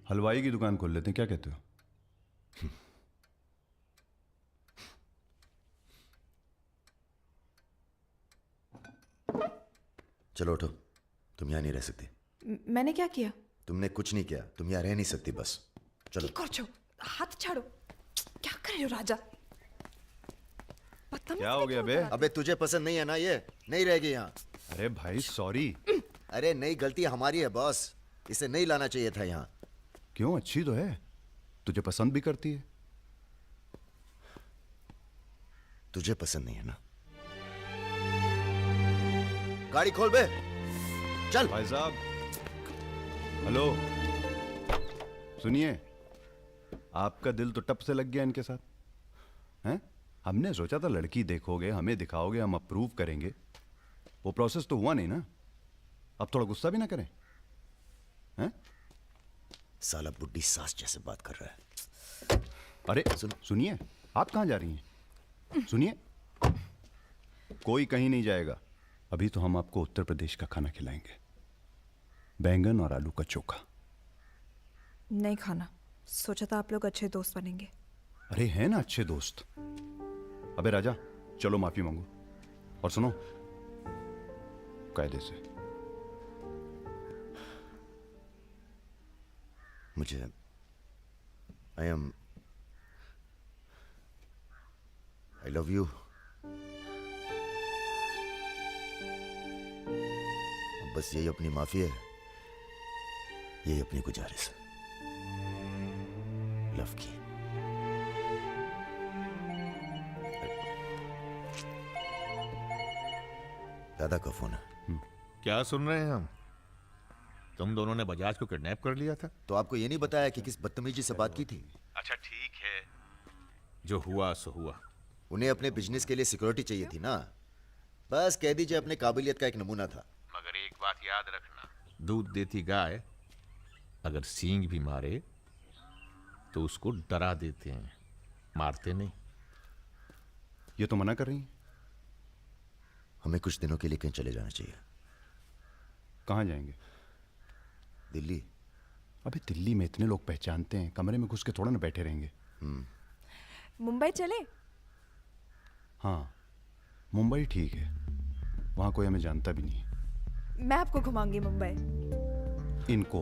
हलवाई की दुकान खोल लेते हैं, क्या कहते हो? चलो उठो, तुम यहाँ नहीं रह सकती। मैंने क्या किया? तुमने कुछ नहीं किया, तुम यहाँ रह नहीं सकती, बस चलो। কি করছো? हाथ छाड़ो। क्या कर रहे हो राजा? क्या हो गया बे? अबे तुझे पसंद नहीं है ना, ये नहीं रहेगी यहाँ। अरे भाई सॉरी। अरे नहीं, गलती हमारी है बॉस, इसे नहीं लाना चाहिए था यहाँ। क्यों, अच्छी तो है, तुझे पसंद भी करती है। तुझे पसंद नहीं है ना? गाड़ी खोल बे, चल। भाई साहब, हेलो, सुनिए, आपका दिल तो टप से लग गया इनके साथ, हैं? हमने सोचा था लड़की देखोगे, हमें दिखाओगे, हम अप्रूव करेंगे। वो प्रोसेस तो हुआ नहीं ना। अब थोड़ा गुस्सा भी ना करें, हैं? साला बुड्ढी सास जैसे बात कर रहा है। अरे सुनिए, आप कहाँ जा रही हैं? सुनिए, कोई कहीं नहीं जाएगा। अभी तो हम आपको उत्तर प्रदेश का खाना खिलाएंगे, बैंगन और आलू का चोखा। नहीं खाना, सोचा था आप लोग अच्छे दोस्त बनेंगे। अरे हैं ना अच्छे दोस्त। अबे राजा, चलो माफी मांगो। और सुनो, कायदे से। मुझे आई लव यू। बस यही अपनी माफी है, यही अपनी गुजारिश है, लव की। दादा का फोन है। क्या सुन रहे हैं हम? तुम दोनों ने बजाज को किडनैप कर लिया था। तो आपको ये नहीं बताया कि किस बदतमीजी से बात की थी? अच्छा ठीक है, जो हुआ सो हुआ। उन्हें अपने बिजनेस के लिए सिक्योरिटी चाहिए थी ना, बस कह दीजिए अपने काबिलियत का एक नमूना था। मगर एक बात याद रखना, दूध देती गाय अगर सींग भी मारे तो उसको डरा देते हैं, मारते नहीं। ये तो मना कर रही हैं। हमें कुछ दिनों के लिए कहीं चले जाना चाहिए। कहाँ जाएंगे? दिल्ली। अबे दिल्ली में इतने लोग पहचानते हैं, कमरे में घुस के थोड़ा ना बैठे रहेंगे। मुंबई चले? हाँ, मुंबई ठीक है, वहाँ कोई हमें जानता भी नहीं है। मैं आपको घुमाऊंगी मुंबई। इनको?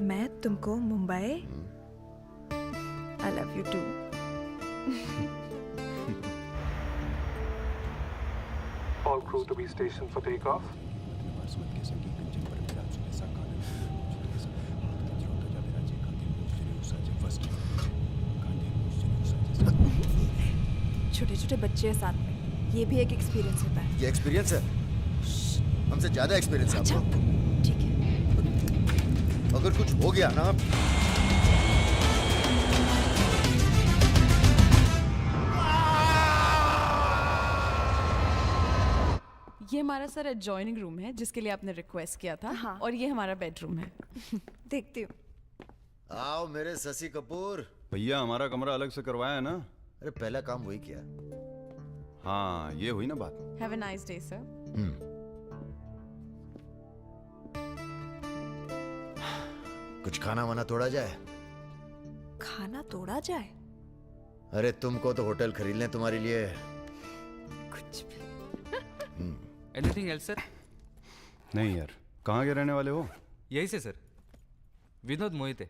मैं तुमको Mumbai. I love you too. All crew to be stationed for takeoff. छोटे छोटे बच्चे हैं साथ में, ये भी एक एक्सपीरियंस होता है। ये एक्सपीरियंस है? हमसे ज्यादा एक्सपीरियंस है आपको। ठीक है। अगर कुछ हो गया ना, ये हमारा सर एडजॉइनिंग रूम है जिसके लिए आपने रिक्वेस्ट किया था। हाँ। और ये हमारा बेडरूम है। देखती हूँ। आओ मेरे शशि कपूर। भैया हमारा कमरा अलग से करवाया है ना? अरे पहला काम वही किया। हाँ, ये हुई ना बात। Have a nice day sir. कुछ खाना वाना तोड़ा जाए? खाना तोड़ा जाए? अरे तुमको तो होटल खरीद लें तुम्हारे लिए। कुछ भी। Anything else sir? नहीं यार, कहाँ के रहने वाले हो? यही से सर, विनोद मोहिते,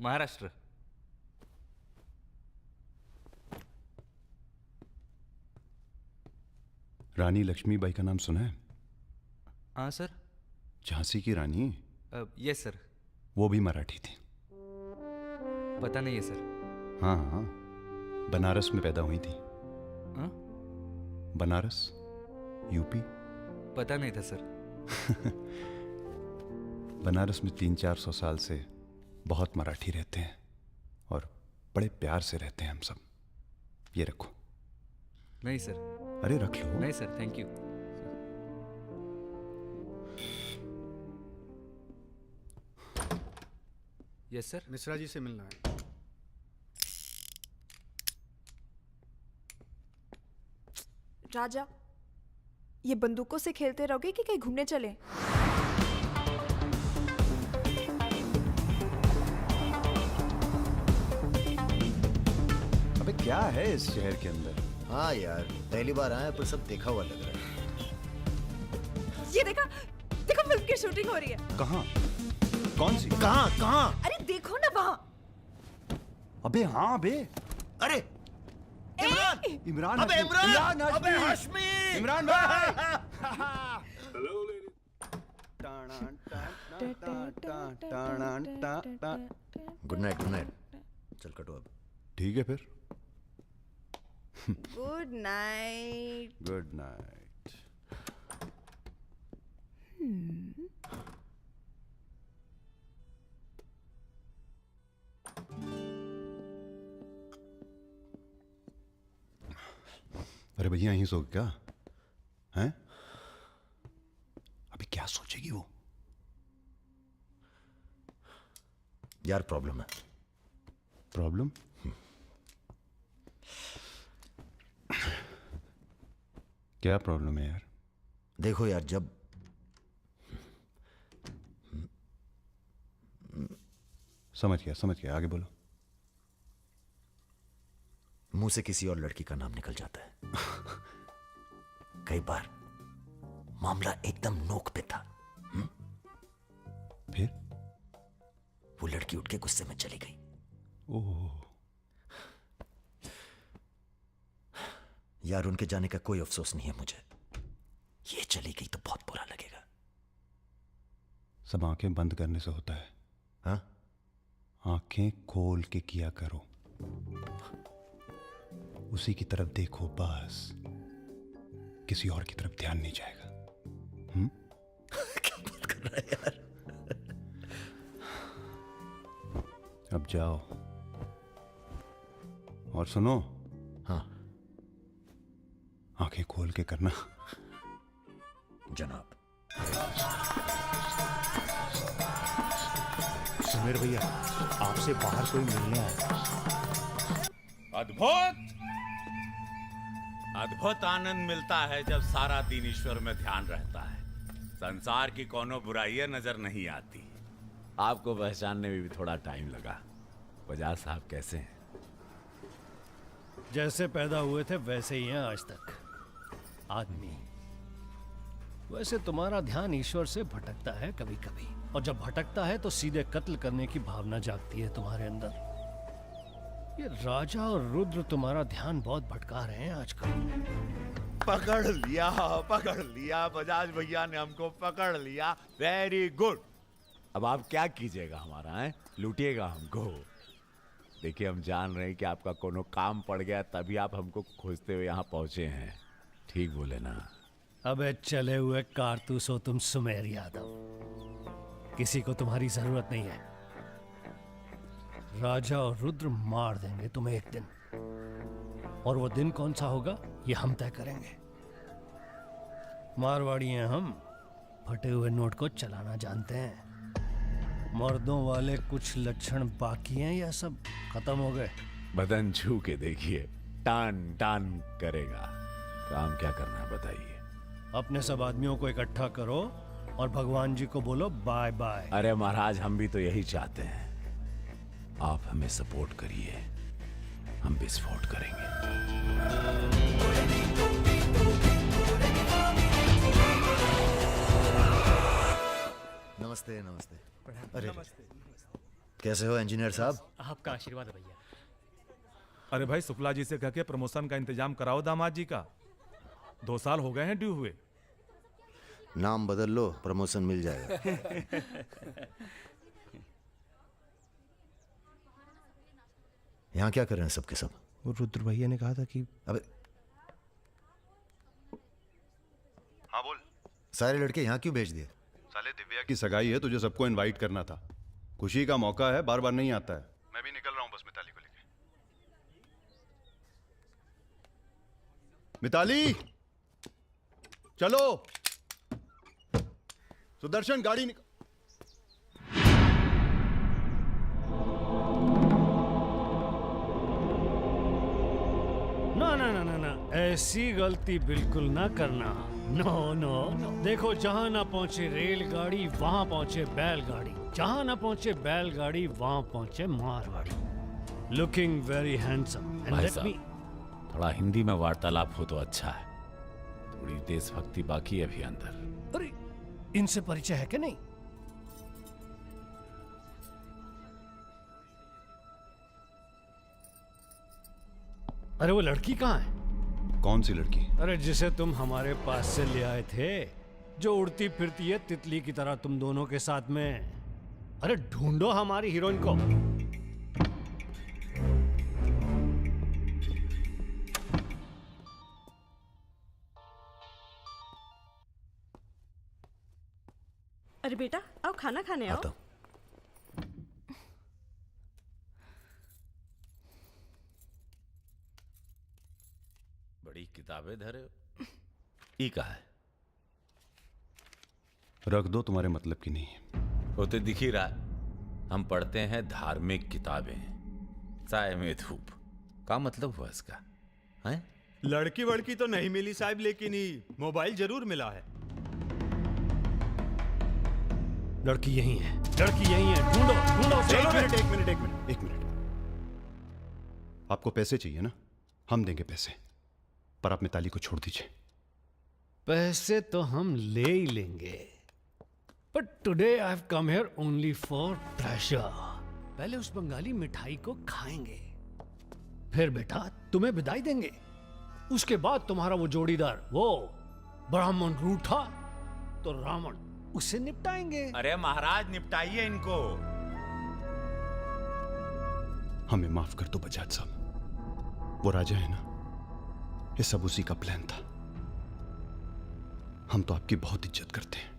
महाराष्ट्र। रानी लक्ष्मीबाई का नाम सुना है? हाँ सर। झांसी की रानी? Yes sir. वो भी मराठी थी। पता नहीं है सर। हाँ हाँ, बनारस में पैदा हुई थी। हाँ? बनारस, यूपी। पता नहीं था सर। बनारस में 300-400 साल से बहुत मराठी रहते हैं और बड़े प्यार से रहते हैं हम सब। ये रखो। नहीं सर। अरे रख लो। नहीं sir, thank you. Yes sir. Mishra ji से मिलना है। राजा, ये बंदूकों से खेलते रहोगे कि कहीं घूमने चले? अबे क्या है इस शहर के अंदर? हाँ यार, पहली बार आए पर सब देखा हुआ लग रहा है। ये देखा, देखो फिल्म की शूटिंग हो रही है। कहाँ? कौन सी? कहाँ कहाँ? अरे देखो ना वहाँ। अबे हाँ बे। अरे इमरान! इमरान अबे हाशमी! इमरान! इमरान हाशमी! अबे हाशमी! इमरान भाई! Good night, good night. चल कटो अब। ठीक है फिर। Good night. Good night. अरे भैया यहीं सो क्या हैं? अभी क्या सोचेगी वो? यार प्रॉब्लम है। प्रॉब्लम? क्या प्रॉब्लम है यार? देखो यार, जब समझ गया, आगे बोलो। मुंह से किसी और लड़की का नाम निकल जाता है। कई बार मामला एकदम नोक पे था। फिर वो लड़की उठ के गुस्से में चली गई। ओह यार, उनके जाने का कोई अफसोस नहीं है मुझे। ये चली गई तो बहुत बुरा लगेगा। सब आंखें बंद करने से होता है। हाँ? आंखें खोल के किया करो, उसी की तरफ देखो बस, किसी और की तरफ ध्यान नहीं जाएगा। रहा है यार। अब जाओ और सुनो। हाँ। आंखें खोल के करना। जनाब। सुमेर भैया, आपसे बाहर कोई मिलने आया। अद्भुत अद्भुत आनंद मिलता है जब सारा दिन ईश्वर में ध्यान रहता है। संसार की कोनो बुराइयां नजर नहीं आती। आपको पहचानने में भी थोड़ा टाइम लगा। बजाज साहब कैसे हैं? जैसे पैदा हुए थे वैसे ही हैं आज तक। आदमी। वैसे तुम्हारा ध्यान ईश्वर से भटकता है कभी कभी, और जब भटकता है तो सीधे कत्ल करने की भावना जागती है तुम्हारे अंदर। ये राजा और रुद्र तुम्हारा ध्यान बहुत भटका रहे हैं आजकल। पकड़ लिया बजाज भैया ने हमको पकड़ लिया। Very good. अब आप क्या कीजिएगा हमारा है? लूटिएगा हमको। देखिए हम जान रहे हैं कि आपका कोनो काम पड़ गया तभी आप हमको खोजते हुए यहाँ पहुंचे हैं। ठीक बोले ना? अबे चले हुए कारतूस हो तुम सुमेर यादव। किसी को तुम्हारी जरूरत नहीं है। राजा और रुद्र मार देंगे तुम्हें एक दिन, और वो दिन कौन सा होगा ये हम तय करेंगे। मारवाड़ी हैं हम, फटे हुए नोट को चलाना जानते हैं। मर्दों वाले कुछ लक्षण बाकी हैं या सब खत्म हो गए? बदन छू के देखिए, टान टान करेगा। काम क्या करना है बताइए? अपने सब आदमियों को इकट्ठा करो और भगवान जी को बोलो बाय बाय। अरे महाराज, हम भी तो यही चाहते हैं। आप हमें सपोर्ट करिए, हम विस्फोट करेंगे। नमस्ते नमस्ते। अरे कैसे हो इंजीनियर साहब? आपका आशीर्वाद है भैया। अरे भाई, शुक्ला जी से कह के प्रमोशन का इंतजाम कराओ दामाद जी का। 2 साल हो गए हैं ड्यू हुए। नाम बदल लो, प्रमोशन मिल जाएगा। यहाँ क्या कर रहे हैं सबके सब? वो रुद्र भैया ने कहा था कि अबे हाँ बोल। सारे लड़के यहाँ क्यों भेज दिए? साले दिव्या की सगाई है, तुझे सबको इनवाइट करना था। खुशी का मौका है, बार बार नहीं आता है। मैं भी निकल रहा हूँ बस मिताली को लेके। मिताली चलो। सुदर्शन गाड़ी निकल। ना ना ना ना ना, ऐसी गलती बिल्कुल ना करना। No no no. देखो, जहां ना पहुंचे रेलगाड़ी वहां पहुंचे बैलगाड़ी, जहां ना पहुंचे बैलगाड़ी वहां पहुंचे Marwari. Looking very handsome. And भाई लेट साहब, मी। थोड़ा हिंदी में वार्तालाप हो तो अच्छा है। थोड़ी देशभक्ति बाकी है अभी अंदर। अरे इनसे परिचय है कि नहीं? अरे वो लड़की कहाँ है? कौन सी लड़की? अरे जिसे तुम हमारे पास से ले आए थे, जो उड़ती फिरती है तितली की तरह तुम दोनों के साथ में। अरे ढूंढो हमारी हीरोइन को। अरे बेटा, आओ खाना खाने आओ। बड़ी किताबें धरे हो। ई का है? रख दो, तुम्हारे मतलब की नहीं है। वो तो दिख ही रहा। हम पढ़ते हैं धार्मिक किताबें, साय में धूप। का मतलब हुआ इसका? हैं? लड़की वड़की तो नहीं मिली साहब, लेकिन ही मोबाइल जरूर मिला है। लड़की यही है, लड़की यही है। ढूंढो ढूंढो। एक मिनट। आपको पैसे चाहिए ना? हम देंगे पैसे, पर आप मिताली को छोड़ दीजिए। पैसे तो हम ले ही लेंगे, but today I have come here only for pleasure. पहले उस बंगाली मिठाई को खाएंगे, फिर बेटा तुम्हें विदाई देंगे। उसके बाद तुम्हारा वो जोड़ीदार, वो ब्राह्मण रूठा तो रावण, उसे निपटाएंगे। अरे महाराज, निपटाइए इनको। हमें माफ कर दो बजाज साहब, वो राजा है ना, ये सब उसी का प्लान था। हम तो आपकी बहुत इज्जत करते हैं,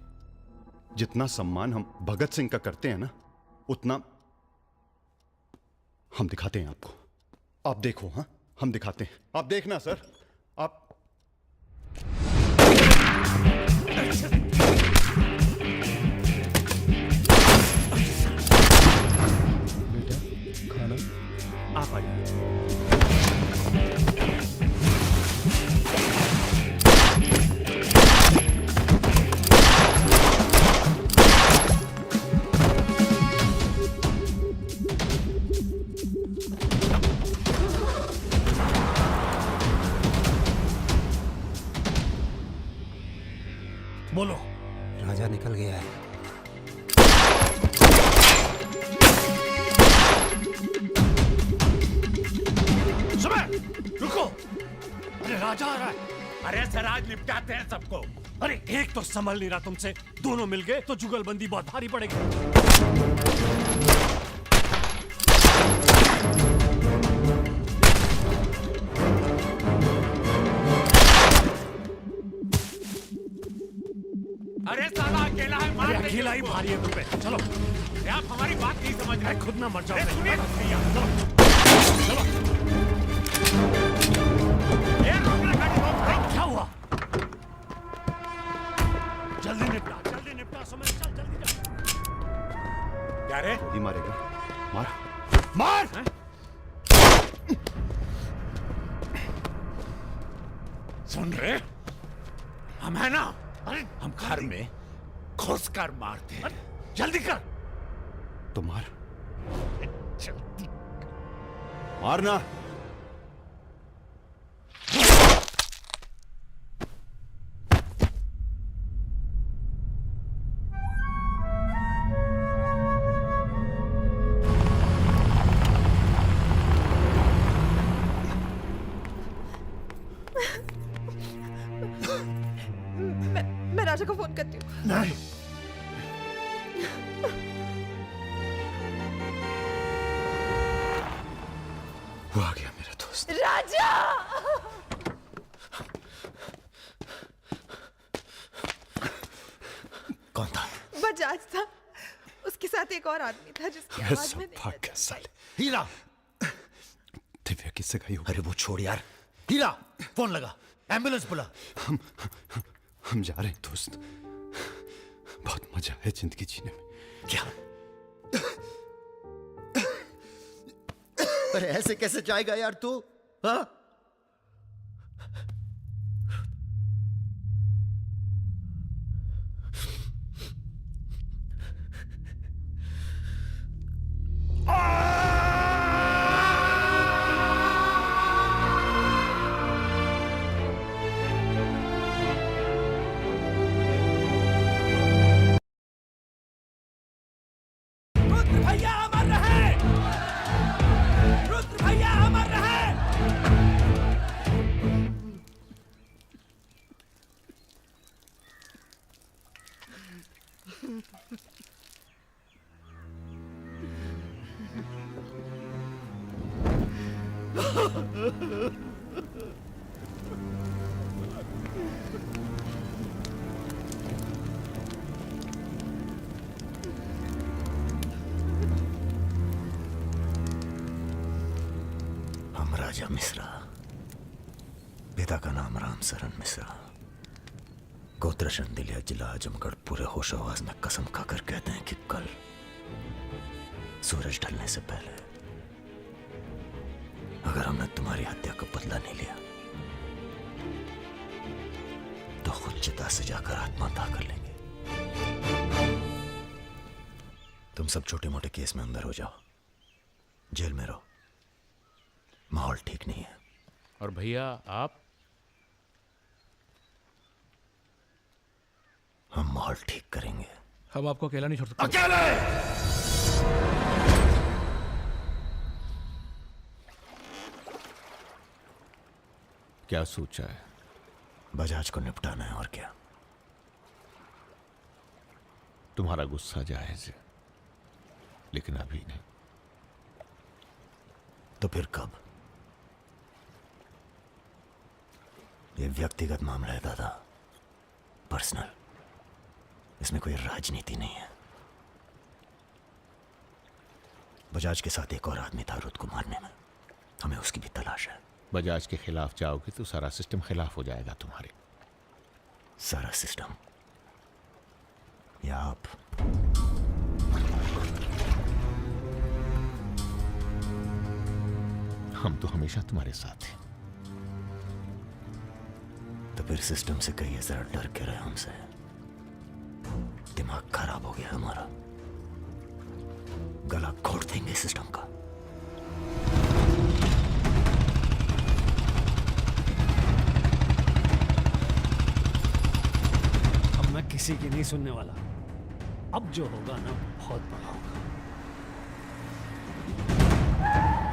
जितना सम्मान हम भगत सिंह का करते हैं ना, उतना हम दिखाते हैं आपको। आप देखो, हाँ हम दिखाते हैं, आप देखना सर। आप बेटा खाना आप आइए। बोलो। राजा निकल गया है। सुबह रुको, अरे राजा आ रहा है। अरे सर आज निपटाते हैं सबको। अरे एक तो संभल नहीं रहा तुमसे, दोनों मिल गए तो जुगलबंदी बहुत भारी पड़ेगी। अरे साला अकेला है, मार अरे अकेला ही भारी है तुम पे। चलो अरे आप हमारी बात नहीं समझ रहे। खुद ना मर जाओ। अरे सुनिए भैया, चलो। क्या हुआ? जल्दी निपटा समय, चल जल्दी जा। क्या रे? गोली मारेगा? मार मार। सुन रहे, हम है ना, हम घर में घुस कर मारते हैं। जल्दी कर। तो मार, जल्दी मारना। मैं राजा को फोन करती हूँ। नहीं, वो आ गया मेरा दोस्त। राजा! कौन था? बजाज था, उसके साथ एक और आदमी था जिसकी आवाज में नहीं भाग साले। हीरा, दिव्या किससे गई हो? अरे वो छोड़ यार। हीरा, फोन लगा, एम्बुलेंस बुला। हम जा रहे हैं दोस्त, बहुत मजा है जिंदगी जीने में। क्या? अरे ऐसे कैसे जाएगा यार तू? हाँ? भैया अमर रहे, रुद्र भैया अमर रहे। हम राजा मिश्रा, पिता का नाम राम सरन मिश्रा, गोत्र शंदिलिया, जिला आजमगढ़, पूरे होश आवाज में कसम खाकर कहते हैं कि कल सूरज ढलने से पहले अगर हमने तुम्हारी हत्या का बदला नहीं लिया तो खुद चिता से जाकर आत्महत्या कर लेंगे। तुम सब छोटे मोटे केस में अंदर हो जाओ, जेल में रहो, माहौल ठीक नहीं है। और भैया आप? हम माहौल ठीक करेंगे। हम आपको अकेला नहीं छोड़ सकते। अकेले! क्या सोचा है? बजाज को निपटाना है और क्या। तुम्हारा गुस्सा जायज है, लेकिन अभी नहीं। तो फिर कब? ये व्यक्तिगत मामला है दादा, पर्सनल। इसमें कोई राजनीति नहीं है। बजाज के साथ एक और आदमी था रुत को मारने में, हमें उसकी भी तलाश है। बजाज के खिलाफ जाओगे तो सारा सिस्टम खिलाफ हो जाएगा तुम्हारे। सारा सिस्टम या आप? हम तो हमेशा तुम्हारे साथ हैं। तो फिर सिस्टम से कहिए जरा डर के रहे हमसे। दिमाग खराब हो गया हमारा, गला घोट देंगे सिस्टम का। अब मैं किसी की नहीं सुनने वाला। अब जो होगा ना बहुत बड़ा होगा।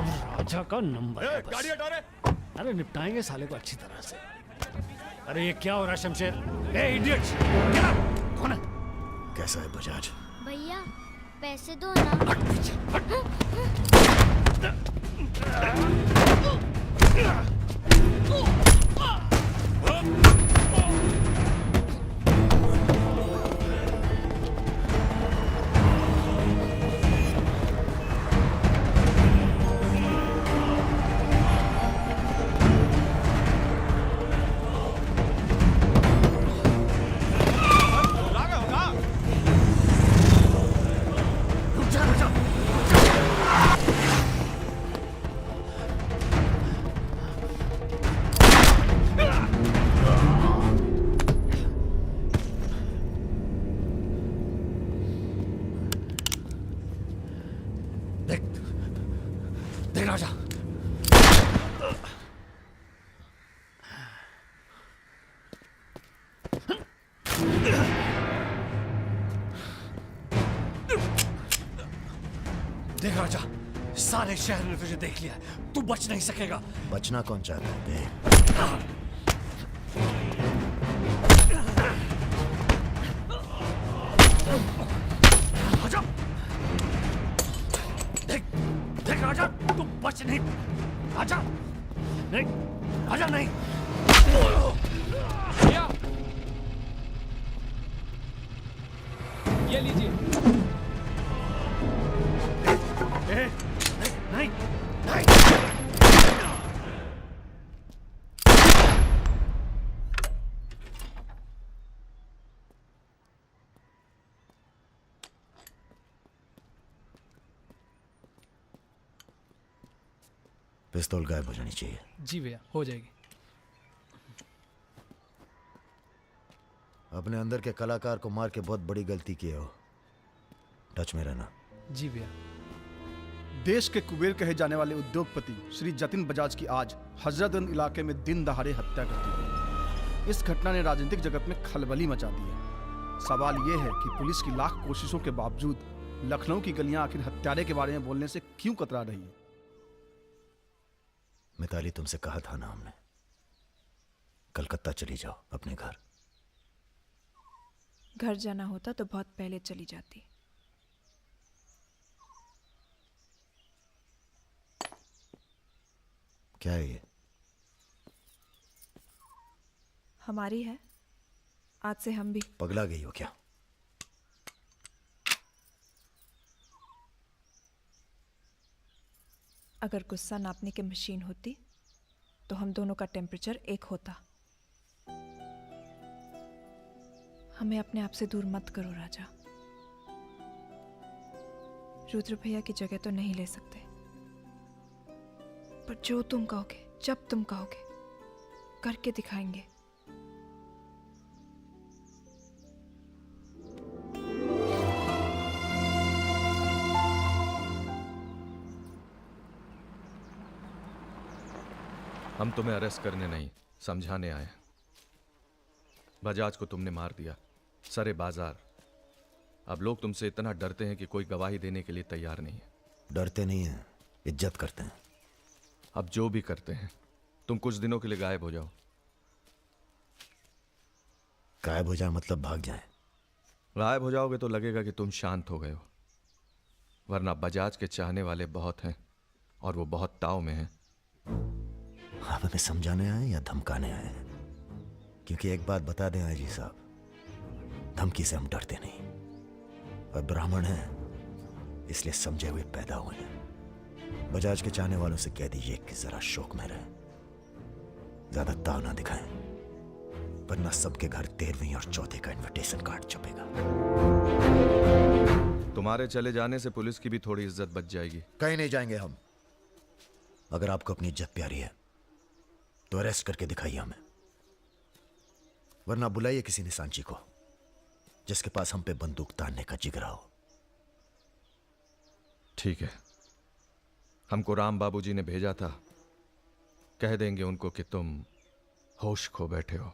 अब राजा का नंबर है बस। गाड़ी हटा रे। अरे निपटाएंगे साले को अच्छी तरह से। अरे ये क्या हो रहा है शमशेर? ए इडियट्स! कौन है? कैसा है बजाज? भैया पैसे दो ना। देख राजा, देख राजा, सारे शहर ने तुझे देख लिया, तू बच नहीं सकेगा। बचना कौन चाहता है बे? आजा, देख देख राजा, तू बच नहीं। आजा नहीं, आजा नहीं। ये लीजिए। नहीं नहीं। पिस्तौल गायब हो जानी चाहिए। जी भैया, हो जाएगी। अपने अंदर के कलाकार को मार के बहुत बड़ी गलती की हो, टच में रहना। जी भैया। देश के कुबेर कहे जाने वाले उद्योगपति श्री जतिन बजाज की आज हजरतगंज इलाके में दिन दहाड़े हत्या कर दी गई। इस घटना ने राजनीतिक जगत में खलबली मचा दी है। सवाल यह है कि पुलिस की लाख कोशिशों के बावजूद लखनऊ की गलियां आखिर हत्यारे के बारे में बोलने से क्यों कतरा रही है? मिताली, तुमसे कहा था ना हमने, कलकत्ता चली जाओ अपने घर। घर जाना होता तो बहुत पहले चली जाती। क्या है ये? हमारी है, आज से हम भी। पगला गई हो क्या? अगर गुस्सा नापने की मशीन होती तो हम दोनों का टेम्परेचर एक होता। हमें अपने आप से दूर मत करो राजा। रुद्र भैया की जगह तो नहीं ले सकते, पर जो तुम कहोगे, जब तुम कहोगे, करके दिखाएंगे। हम तुम्हें अरेस्ट करने नहीं, समझाने आए हैं। बजाज को तुमने मार दिया, सरे बाजार। अब लोग तुमसे इतना डरते हैं कि कोई गवाही देने के लिए तैयार नहीं है। डरते नहीं हैं, इज्जत करते हैं। अब जो भी करते हैं, तुम कुछ दिनों के लिए गायब हो जाओ। गायब हो जाए मतलब भाग जाए? गायब हो जाओगे तो लगेगा कि तुम शांत हो गए हो, वरना बजाज के चाहने वाले बहुत हैं और वो बहुत ताव में हैं। आप हमें समझाने आए या धमकाने आए हैं? क्योंकि एक बात बता दें आजी साहब, धमकी से हम डरते नहीं, और ब्राह्मण हैं इसलिए समझे हुए पैदा हुए हैं। बजाज के चाहने वालों से कह दीजिए कि जरा शौक में रहे, ज्यादा ताव ना दिखाएं, वरना सबके घर 13वीं और 4थे का इनविटेशन कार्ड छपेगा। तुम्हारे चले जाने से पुलिस की भी थोड़ी इज्जत बच जाएगी। कहीं नहीं जाएंगे हम। अगर आपको अपनी इज्जत प्यारी है तो अरेस्ट करके दिखाइए हमें, वरना बुलाइए किसी निशानची को जिसके पास हम पे बंदूक तानने का जिगरा हो। ठीक है, हमको राम बाबूजी ने भेजा था, कह देंगे उनको कि तुम होश खो बैठे हो।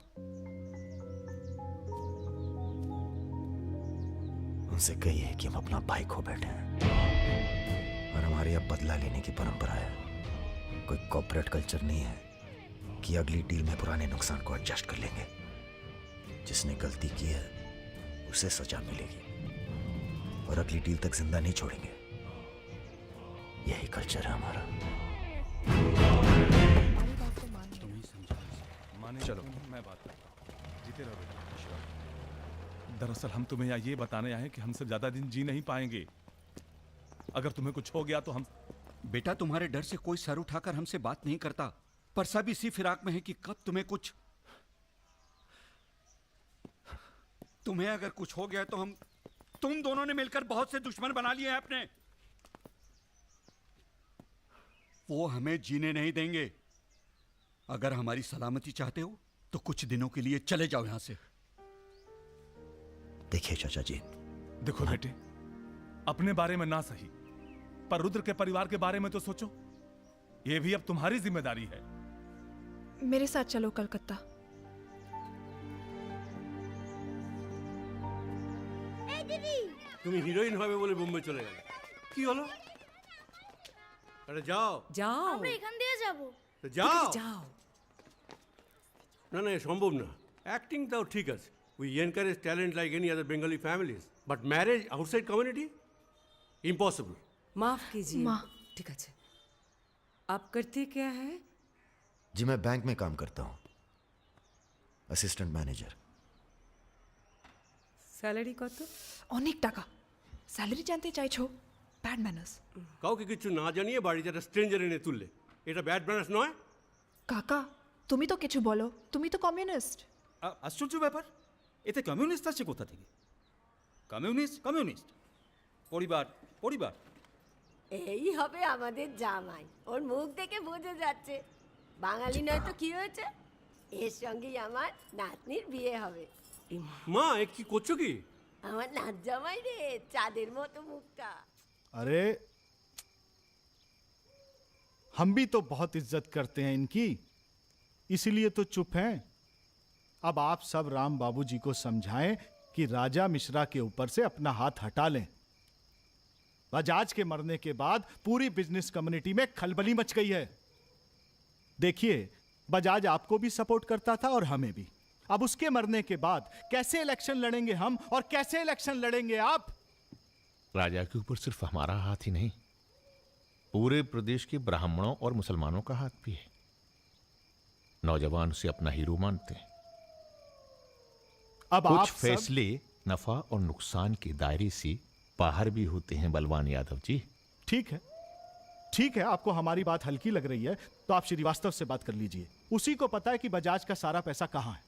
उनसे कहिए कि हम अपना भाई खो बैठे हैं, और हमारे अब बदला लेने की परंपरा है। कोई कॉर्पोरेट कल्चर नहीं है कि अगली डील में पुराने नुकसान को एडजस्ट कर लेंगे। जिसने गलती की है उसे सजा मिलेगी, और अगली डील तक जिंदा नहीं छोड़ेंगे। यही कल्चर है हमारा। चलो मैं बात करता हूँ, जीते रहो बेटा। दरअसल हम तुम्हें ये बताने आए हैं कि हमसे ज्यादा दिन जी नहीं पाएंगे। अगर तुम्हें कुछ हो गया तो हम। बेटा तुम्हारे डर से कोई सर उठाकर हमसे बात नहीं करता, पर सब इसी फिराक में है कि कब तुम्हें कुछ। तुम्हें अगर कुछ हो गया तो तुम दोनों ने मिलकर बहुत से दुश्मन बना लिए हैं अपने। वो हमें जीने नहीं देंगे। अगर हमारी सलामती चाहते हो तो कुछ दिनों के लिए चले जाओ यहां से। देखिए चाचा जी, देखो बेटे, अपने बारे में ना सही, पर रुद्र के परिवार के बारे में तो सोचो। ये भी अब तुम्हारी जिम्मेदारी है। मेरे साथ चलो कलकत्ता। তুমি হিরোইন হবে বলে বোম্বে চলে গেলে, কি হলো? আরে যাও যাও, আমরা এখান দিয়ে যাব। তো যাও যাও। না না, সম্ভব না। অ্যাক্টিং তাও ঠিক আছে, we encourage talent like any other Bengali families, but marriage outside community impossible. माफ कीजिए। ठीक है, आप करते क्या है? जी मैं बैंक में काम करता हूँ, असिस्टेंट मैनेजर। স্যালারি কত? অনেক টাকা। স্যালারি জানতে চাইছো? Bad manners. কাউকে কিছু না জানিয়ে বাড়িতে একটা স্ট্রেঞ্জার এনে তুললে, এটা ব্যাড ম্যানার্স নয়? কাকা তুমি তো কিছু বলো, তুমি তো কমিউনিস্ট। আশ্চর্য ব্যাপার, এতে কমিউনিস্ট আছে কোথা থেকে? কমিউনিস্ট কমিউনিস্ট, পরিবার পরিবার। এই হবে আমাদের জামাই, ওর মুখ দেখে বোঝা যাচ্ছে বাঙালি নয় তো কি হয়েছে। এর সঙ্গেই আমার নাতনির বিয়ে হবে। মা এ কি করছো কি? আমার নাত জামাই রে, চাঁদের মতো মুখটা। अरे हम भी तो बहुत इज्जत करते हैं इनकी, इसीलिए तो चुप हैं। अब आप सब राम बाबूजी को समझाएं कि राजा मिश्रा के ऊपर से अपना हाथ हटा लें। बजाज के मरने के बाद पूरी बिजनेस कम्युनिटी में खलबली मच गई है। देखिए, बजाज आपको भी सपोर्ट करता था और हमें भी। अब उसके मरने के बाद कैसे इलेक्शन लड़ेंगे हम, और कैसे इलेक्शन लड़ेंगे आप? राजा के ऊपर सिर्फ हमारा हाथ ही नहीं, पूरे प्रदेश के ब्राह्मणों और मुसलमानों का हाथ भी है। नौजवान उसे अपना हीरो मानते हैं। अब कुछ आप फैसले नफा और नुकसान के दायरे से बाहर भी होते हैं बलवान यादव जी। ठीक है, ठीक है, आपको हमारी बात हल्की लग रही है तो आप श्रीवास्तव से बात कर लीजिए। उसी को पता है कि बजाज का सारा पैसा कहां है।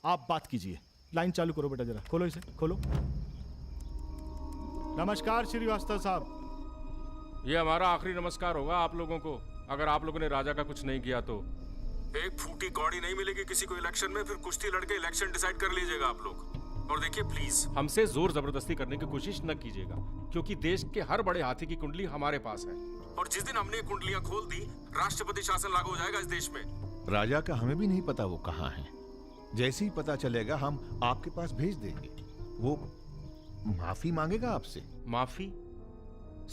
आप बात कीजिए। लाइन चालू करो बेटा, जरा खोलो इसे, खोलो। नमस्कार श्रीवास्तव साहब। ये हमारा आखिरी नमस्कार होगा आप लोगों को, अगर आप लोगों ने राजा का कुछ नहीं किया तो। एक फूटी कौड़ी नहीं मिलेगी किसी को इलेक्शन में, फिर कुश्ती लड़के इलेक्शन डिसाइड कर लीजिएगा आप लोग। और देखिए प्लीज, हमसे जोर जबरदस्ती करने की कोशिश न कीजिएगा, क्योंकि देश के हर बड़े हाथी की कुंडली हमारे पास है। और जिस दिन हमने कुंडलियां खोल दी, राष्ट्रपति शासन लागू हो जाएगा इस देश में। राजा का हमें भी नहीं पता वो कहाँ है। जैसे ही पता चलेगा हम आपके पास भेज देंगे। वो माफी मांगेगा आपसे। माफी?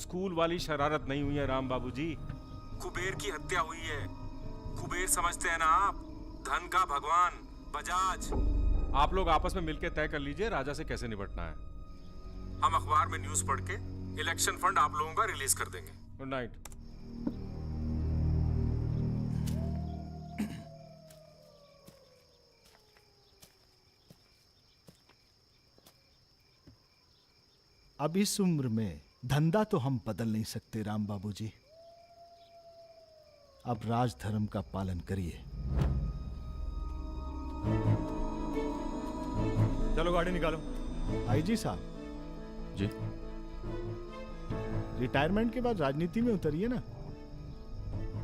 स्कूल वाली शरारत नहीं हुई है राम बाबूजी। कुबेर की हत्या हुई है। कुबेर समझते हैं ना आप, धन का भगवान बजाज। आप लोग आपस में मिलकर तय कर लीजिए राजा से कैसे निपटना है। हम अखबार में न्यूज पढ़ के इलेक्शन फंड आप लोगों का रिलीज कर देंगे। Good night. अब इस उम्र में धंधा तो हम बदल नहीं सकते राम बाबूजी। अब राज धर्म का पालन करिए। चलो गाड़ी निकालो। आईजी साहब जी, रिटायरमेंट के बाद राजनीति में उतरिए ना।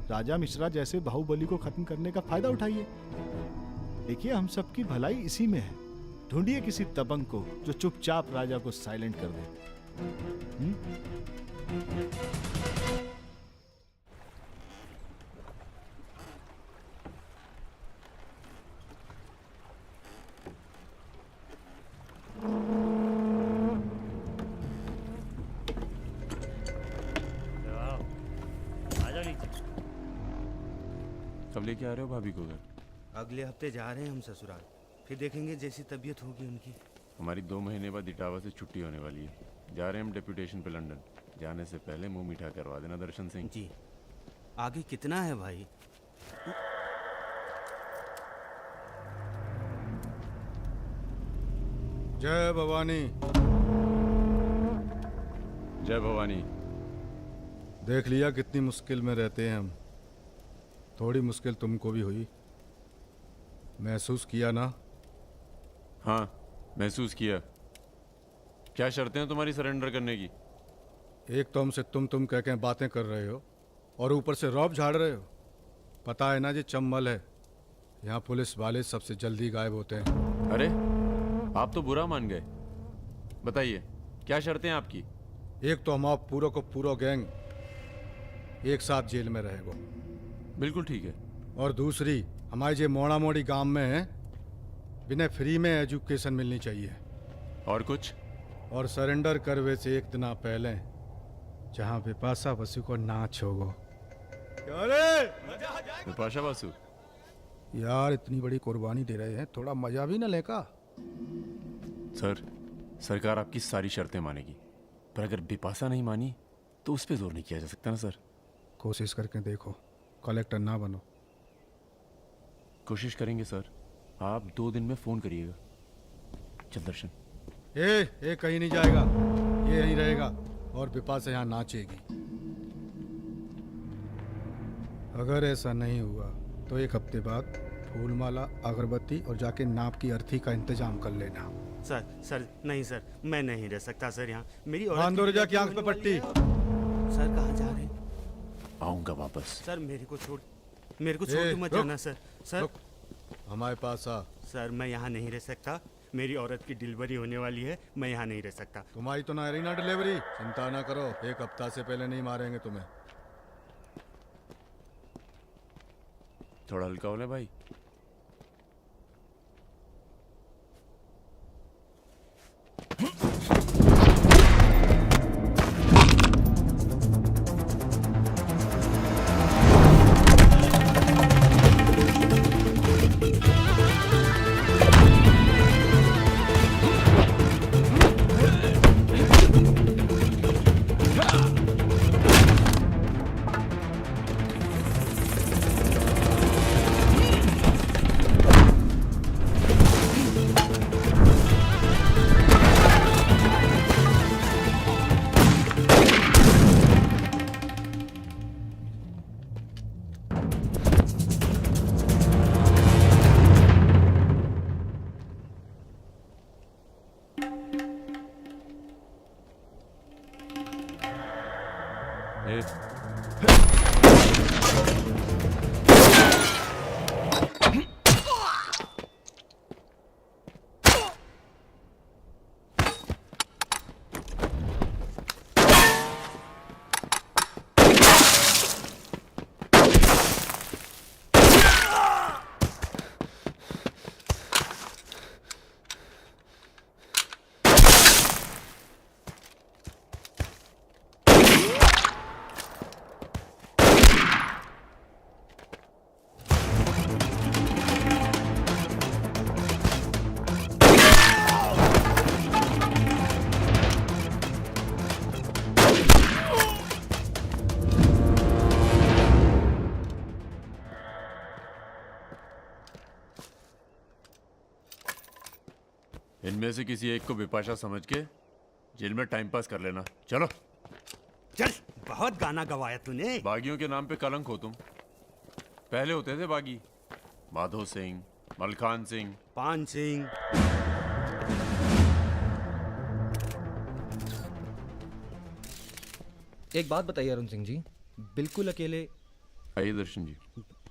राजा मिश्रा जैसे बाहुबली को खत्म करने का फायदा उठाइए। देखिए हम सबकी भलाई इसी में है। ढूंढिए किसी दबंग को जो चुपचाप राजा को साइलेंट कर दे। कब लेके आ रहे हो भाभी को घर? अगले हफ्ते जा रहे हैं हम ससुराल, फिर देखेंगे जैसी तबीयत होगी उनकी। हमारी 2 महीने बाद इटावा से छुट्टी होने वाली है। जा रहे हैं हम डेप्यूटेशन पे लंदन। जाने से पहले मुंह मीठा करवा देना दर्शन सिंह जी। आगे कितना है भाई? जय भवानी। जय भवानी। देख लिया कितनी मुश्किल में रहते हैं हम। थोड़ी मुश्किल तुमको भी हुई, महसूस किया ना? हाँ महसूस किया। क्या शर्तें हैं तुम्हारी सरेंडर करने की? एक तो हमसे तुम कह के बातें कर रहे हो और ऊपर से रौब झाड़ रहे हो। पता है ना ये चंबल है, यहाँ पुलिस वाले सबसे जल्दी गायब होते हैं। अरे आप तो बुरा मान गए। बताइए क्या शर्तें हैं आपकी? एक तो हम आप पूरा को पूरा गैंग एक साथ जेल में रहेगो। बिल्कुल ठीक है। और दूसरी, हमारे जो मोड़ा मोड़ी गांव में है बिना फ्री में एजुकेशन मिलनी चाहिए। और कुछ? और सरेंडर करवे से एक दिन पहले जहाँ बिपाशा बसु को नाच होगो। बिपाशा बासु यार इतनी बड़ी कुर्बानी दे रहे हैं, थोड़ा मजा भी ना लेगा? सर सरकार आपकी सारी शर्तें मानेगी, पर अगर बिपाशा नहीं मानी तो उस पर जोर नहीं किया जा सकता ना सर। कोशिश करके देखो, कलेक्टर ना बनो। कोशिश करेंगे सर। आप 2 दिन में फोन करिएगा। चल दर्शन। ए कहीं नहीं जाएगा, ये यहीं रहेगा और बिपाशा यहाँ नाचेगी। अगर ऐसा नहीं हुआ तो 1 हफ्ते बाद फूलमाला, अगरबत्ती और जाके नाप की अर्थी का इंतजाम कर लेना। सर नहीं सर, मैं नहीं रह सकता सर यहाँ। मेरी बांदोरजा की आंख पे पट्टी। सर कहाँ जा रहे हैं? आऊंगा वापस। सर मेरे को छोड़ के मत जाना सर। सर हमारे पास आ। सर मैं यहाँ नहीं रह सकता, मेरी औरत की डिलीवरी होने वाली है, मैं यहाँ नहीं रह सकता। तुम्हारी तो ना रही ना डिलीवरी, चिंता ना करो, 1 हफ्ता से पहले नहीं मारेंगे तुम्हें। थोड़ा हल्का हो ले भाई। इनमें से किसी एक को बिपाशा समझ के जेल में टाइम पास कर लेना। चलो चल, बहुत गाना गवाया तूने। बागियों के नाम पे कलंक हो तुम। पहले होते थे बागी, माधो सिंह, मलखान सिंह, पान सिंह। एक बात बताइए अरुण सिंह जी, बिल्कुल अकेले। आइए दर्शन जी,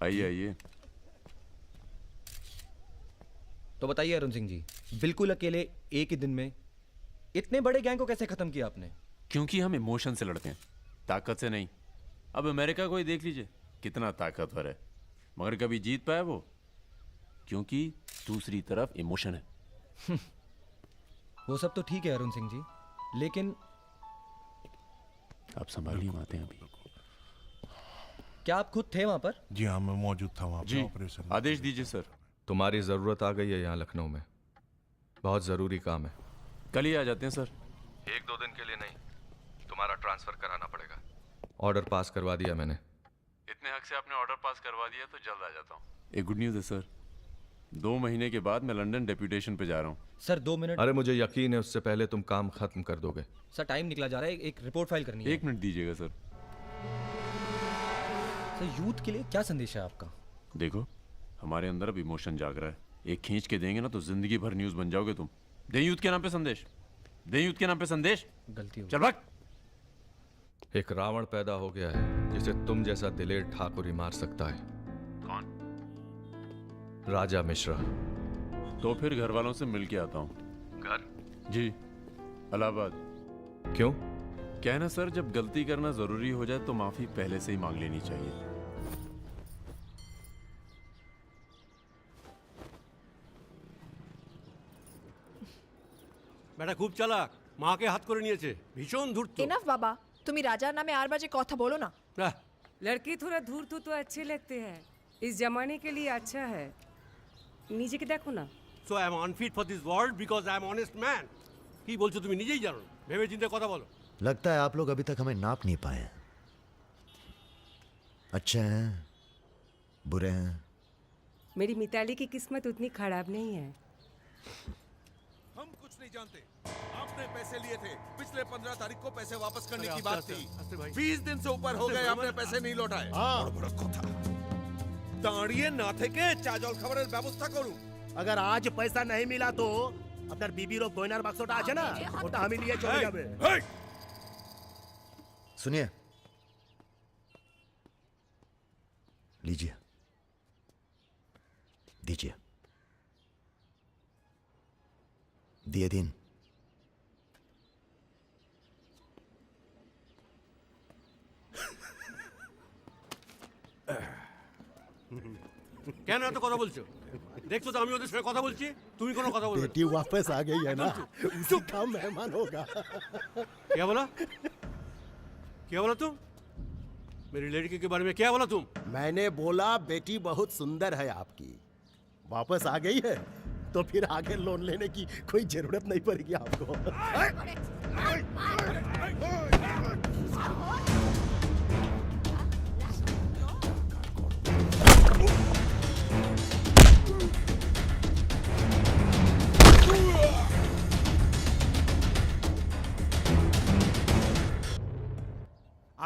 आइए आइए। तो बताइए अरुण सिंह जी, बिल्कुल अकेले एक ही दिन में इतने बड़े गैंग को कैसे खत्म किया आपने? क्योंकि हम इमोशन से लड़ते हैं, ताकत से नहीं। अब अमेरिका को ही देख लीजिए, कितना ताकतवर है, मगर कभी जीत पाया वो? क्योंकि दूसरी तरफ इमोशन है। वो सब तो ठीक है अरुण सिंह जी, लेकिन आप संभालिए, हम आते हैं अभी। क्या आप खुद थे वहां पर? जी हाँ, मैं मौजूद था वहाँ जी, पे ऑपरेशन। आदेश दीजिए सर। तुम्हारी ज़रूरत आ गई है यहाँ लखनऊ में, बहुत ज़रूरी काम है। कल ही आ जाते हैं सर। 1-2 दिन के लिए नहीं, तुम्हारा ट्रांसफ़र कराना पड़ेगा। ऑर्डर पास करवा दिया मैंने। इतने हक से आपने ऑर्डर पास करवा दिया तो जल्द आ जाता हूँ। एक गुड न्यूज़ है सर, 2 महीने के बाद मैं लंदन डेप्यूटेशन पे जा रहा हूँ। Sir 2 minute. अरे मुझे यकीन है उससे पहले तुम काम खत्म कर दोगे। सर टाइम निकला जा रहा है, एक रिपोर्ट फाइल करनी है। 1 मिनट दीजिएगा सर। सर यूथ के लिए क्या संदेश है आपका? देखो, हमारे अंदर अब इमोशन जाग रहा है, एक खींच के देंगे ना तो जिंदगी भर न्यूज़ बन जाओगे तुम। दें यूथ के नाम पे संदेश, दें यूथ के नाम पे संदेश। गलती हो चल भाग। एक रावण पैदा हो गया है जिसे तुम जैसा दिलेर ठाकुर ही मार सकता है। कौन? राजा मिश्रा। तो फिर घर वालों से मिल के आता हूँ। घर? जी, इलाहाबाद। क्यों? क्या है ना सर, जब गलती करना जरूरी हो जाए तो माफी पहले से ही मांग लेनी चाहिए। বেটা খুব চালাক, মাকে হাত করে নিয়েছে, ভীষণ ধূর্ত। এনাফ বাবা, তুমি রাজার নামে আর বাজে কথা বলো না। लड़के थोड़ा धूर्त हो तो अच्छे लगते हैं, इस जमाने के लिए अच्छा है। नीचे के देखो ना। So I am unfit for this world because I am honest man. কি বলছো তুমি নিজেই জানো না, ভেবে চিন্তে কথা বলো। लगता है आप लोग अभी तक हमें नाप नहीं पाए हैं। अच्छे हैं, बुरे हैं। मेरी मिताली की किस्मत उतनी खराब नहीं है। हम कुछ नहीं जानते। आपने पैसे लिए थे, पिछले 15 तारीख को पैसे वापस करने की बात थी। 20 दिन से ऊपर हो गए, आपने पैसे नहीं लौटाए। बड़ কথা। দাঁড়িয়ে না থেকে চা জল খাবারের ব্যবস্থা করুন। अगर आज पैसा नहीं मिला तो আপনার বিবির গয়নার বাক্সটা আছে না, ওটা আমি নিয়ে চলে যাবে। सुनिए, लीजिए, दीजिए। दिए दिन। কেন এত কথা বলছো? দেখছো তো আমি ওদের সঙ্গে কথা বলছি, তুমি কোনো কথা বলবে? बेटी वापस आ गई है ना, उसी का मेहमान होगा। क्या बोला? क्या बोला तुम? मेरी लड़की के बारे में क्या बोला तुम? मैंने बोला बेटी बहुत सुंदर है आपकी, वापस आ गई है तो फिर आगे लोन लेने की कोई जरूरत नहीं पड़ेगी आपको।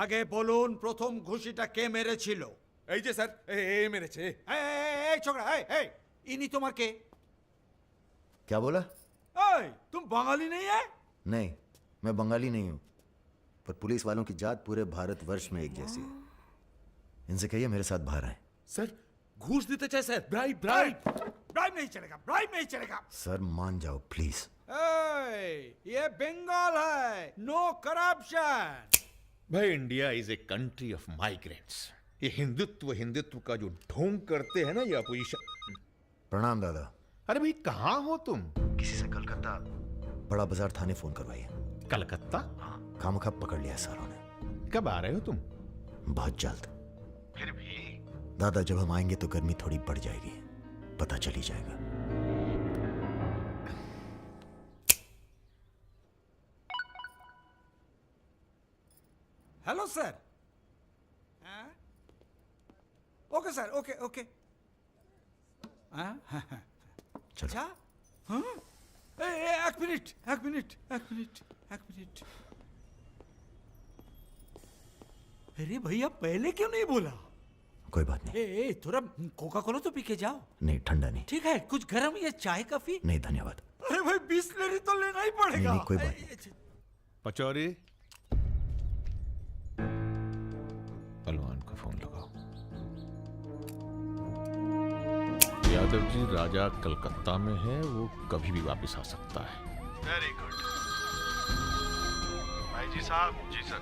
আগে বলুন প্রথম ঘুষিটা কে মেরেছিল? এই যে স্যার, এই মেরেছে। এই ছোকরা, এই ইনি তোমার কে? क्या बोला? এই तुम बंगाली नहीं है? नहीं, मैं बंगाली नहीं हूं, पर पुलिस वालों की जात पूरे भारतवर्ष में एक जैसी है। इनसे कहिए मेरे साथ बाहर आए। सर घूस देते चाहे सर, ब्राइब ब्राइब। ब्राइब नहीं चलेगा, ब्राइब नहीं चलेगा। सर मान जाओ प्लीज। ये बंगाल है, नो करप्शन। भाई India is a country of migrants. ये हिंदुत्व हिंदुत्व का जो ढोंग करते हैं ना ये अपोजिशन। प्रणाम दादा। अरे भाई कहाँ हो तुम? किसी से कलकत्ता बड़ा बाजार थाने फोन करवाइए। कलकत्ता? खामखा पकड़ लिया सारों ने। कब आ रहे हो तुम? बहुत जल्द। फिर भी दादा जब हम आएंगे तो गर्मी थोड़ी बढ़ जाएगी, पता चल ही जाएगा। Hello sir. Okay sir, okay okay. अच्छा, हाँ? एक मिनट एक मिनट एक मिनट एक मिनट। अरे भैया पहले क्यों नहीं बोला? कोई बात नहीं। ए, थोड़ा कोका कोला तो पी के जाओ। नहीं, ठंडा नहीं। ठीक है, कुछ गर्म या चाय कॉफी? नहीं धन्यवाद। अरे भाई बिस्लरी तो लेना ही पड़ेगा। नहीं, कोई बात नहीं। पचौरी, पहलवान को फोन लगाओ। यादव जी, राजा कलकत्ता में है, वो कभी भी वापस आ सकता है। वेरी गुड भाई जी साहब। जी सर,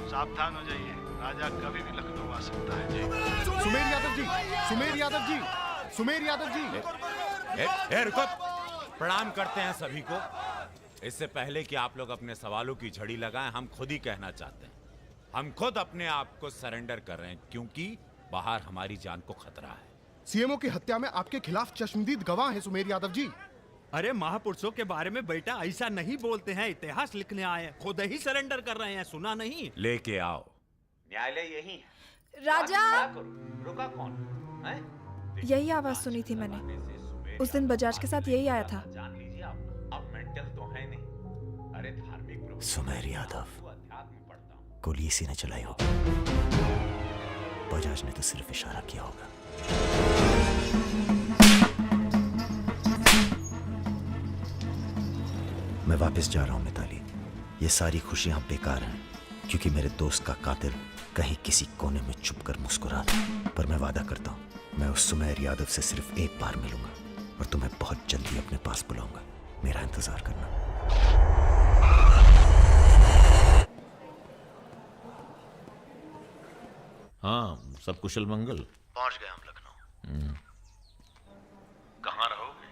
सावधान हो जाइए, राजा कभी भी लखनऊ आ सकता है जी। सुमेर यादव जी, सुमेर यादव जी, सुमेर यादव जी। रुको, प्रणाम करते हैं सभी को। इससे पहले कि आप लोग अपने सवालों की झड़ी लगाएं, हम खुद ही कहना चाहते हैं, हम खुद अपने आप को सरेंडर कर रहे हैं, क्योंकि बाहर हमारी जान को खतरा है। सीएमओ की हत्या में आपके खिलाफ चश्मदीद गवाह हैं सुमेर यादव जी। अरे महापुरुषों के बारे में बेटा ऐसा नहीं बोलते हैं, इतिहास लिखने आए हैं, खुद ही सरेंडर कर रहे हैं, सुना नहीं? लेके आओ, न्यायालय यही है। राजा, रुका कौन है? यही आवाज सुनी थी मैंने। उस दिन बजाज के साथ यही आया था। जान लीजिए, अब मेंटल तो है नहीं। अरे धार्मिक सुमेर यादव, गोली इसी ने चलाई होगी। बजाज ने तो सिर्फ इशारा किया होगा। मैं वापस जा रहा हूं मिताली। ये सारी खुशियां बेकार हैं, क्योंकि मेरे दोस्त का कातिल कहीं किसी कोने में छुपकर मुस्कुरा रहा। पर मैं वादा करता हूं, मैं उस सुमेर यादव से सिर्फ एक बार मिलूंगा और तुम्हें बहुत जल्दी अपने पास बुलाऊंगा। मेरा इंतजार करना। हाँ, सब कुशल मंगल? पहुंच गए हम लखनऊ। कहाँ रहोगे?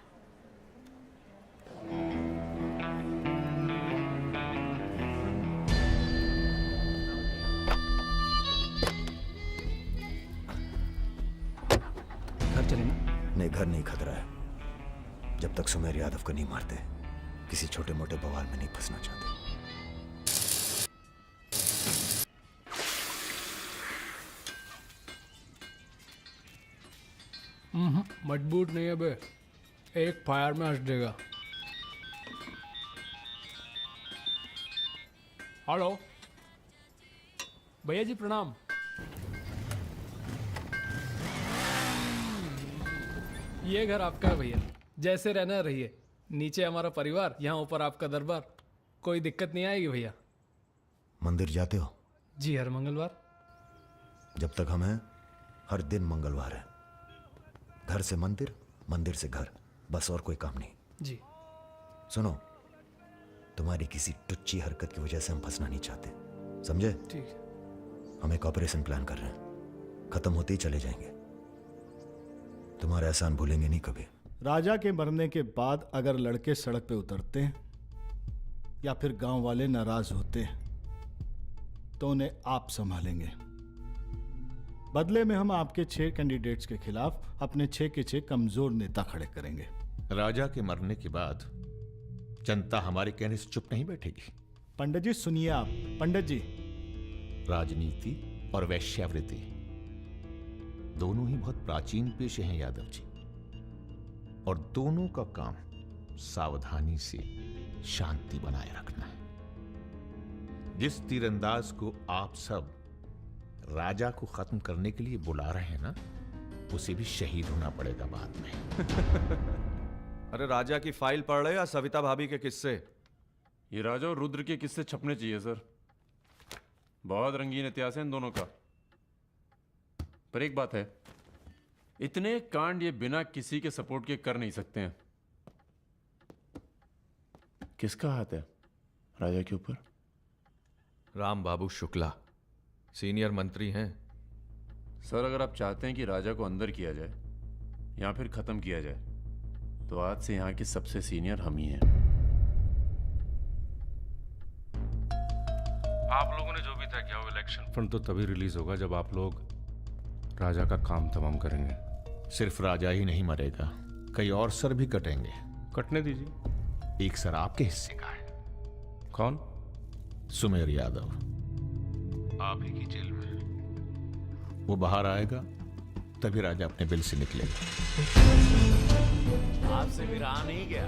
घर चले ना? नहीं, घर नहीं खतरा है। जब तक सुमेर यादव को नहीं मारते, किसी छोटे मोटे बवाल में नहीं फंसना चाहते। मजबूत नहीं है बे, एक फायर में हंस देगा। हेलो भैया जी, प्रणाम। ये घर आपका है भैया, जैसे रहना रहिए। नीचे हमारा परिवार, यहाँ ऊपर आपका दरबार। कोई दिक्कत नहीं आएगी भैया। मंदिर जाते हो? जी, हर मंगलवार। जब तक हम हैं, हर दिन मंगलवार है। घर से मंदिर, मंदिर से घर, बस और कोई काम नहीं। जी। सुनो, तुम्हारी किसी टुच्ची हरकत की वजह से हम फंसना नहीं चाहते, समझे? ठीक है। हम एक ऑपरेशन प्लान कर रहे हैं, खत्म होते ही चले जाएंगे। तुम्हारा एहसान भूलेंगे नहीं कभी। राजा के मरने के बाद अगर लड़के सड़क पे उतरते हैं या फिर गांव वाले नाराज होते हैं, तो उन्हें आप संभालेंगे। बदले में हम आपके 6 कैंडिडेट्स के खिलाफ अपने 6 के 6 कमजोर नेता खड़े करेंगे। राजा के मरने के बाद जनता हमारे कहने से चुप नहीं बैठेगी। पंडित जी सुनिए आप। पंडित जी, राजनीति और वैश्यावृत्ति दोनों ही बहुत प्राचीन पेशे हैं यादव जी, और दोनों का काम सावधानी से शांति बनाए रखना है। जिस तीरंदाज को आप सब राजा को खत्म करने के लिए बुला रहे हैं ना, उसे भी शहीद होना पड़ेगा बाद में। अरे राजा की फाइल पढ़ रहे या सविता भाभी के किस्से? ये राजा और रुद्र के किस्से छपने चाहिए सर। बहुत रंगीन इतिहास है इन दोनों का। पर एक बात है, इतने कांड ये बिना किसी के सपोर्ट के कर नहीं सकते हैं। किसका हाथ है राजा के ऊपर? राम बाबू शुक्ला सीनियर मंत्री हैं। सर, अगर आप चाहते हैं कि राजा को अंदर किया जाए या फिर खत्म किया जाए, तो आज से यहाँ के सबसे सीनियर हम ही हैं। आप लोगों ने जो भी तय किया वो इलेक्शन फंड तो तभी रिलीज होगा जब आप लोग राजा का काम तमाम करेंगे। सिर्फ राजा ही नहीं मरेगा, कई और सर भी कटेंगे। कटने दीजिए। एक सर आपके हिस्से का है। कौन? सुमेर यादव, आप ही की जेल में। वो बाहर आएगा तभी राजा अपने बिल से निकलेगा। आपसे भी रहा नहीं गया।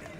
गाड़ी।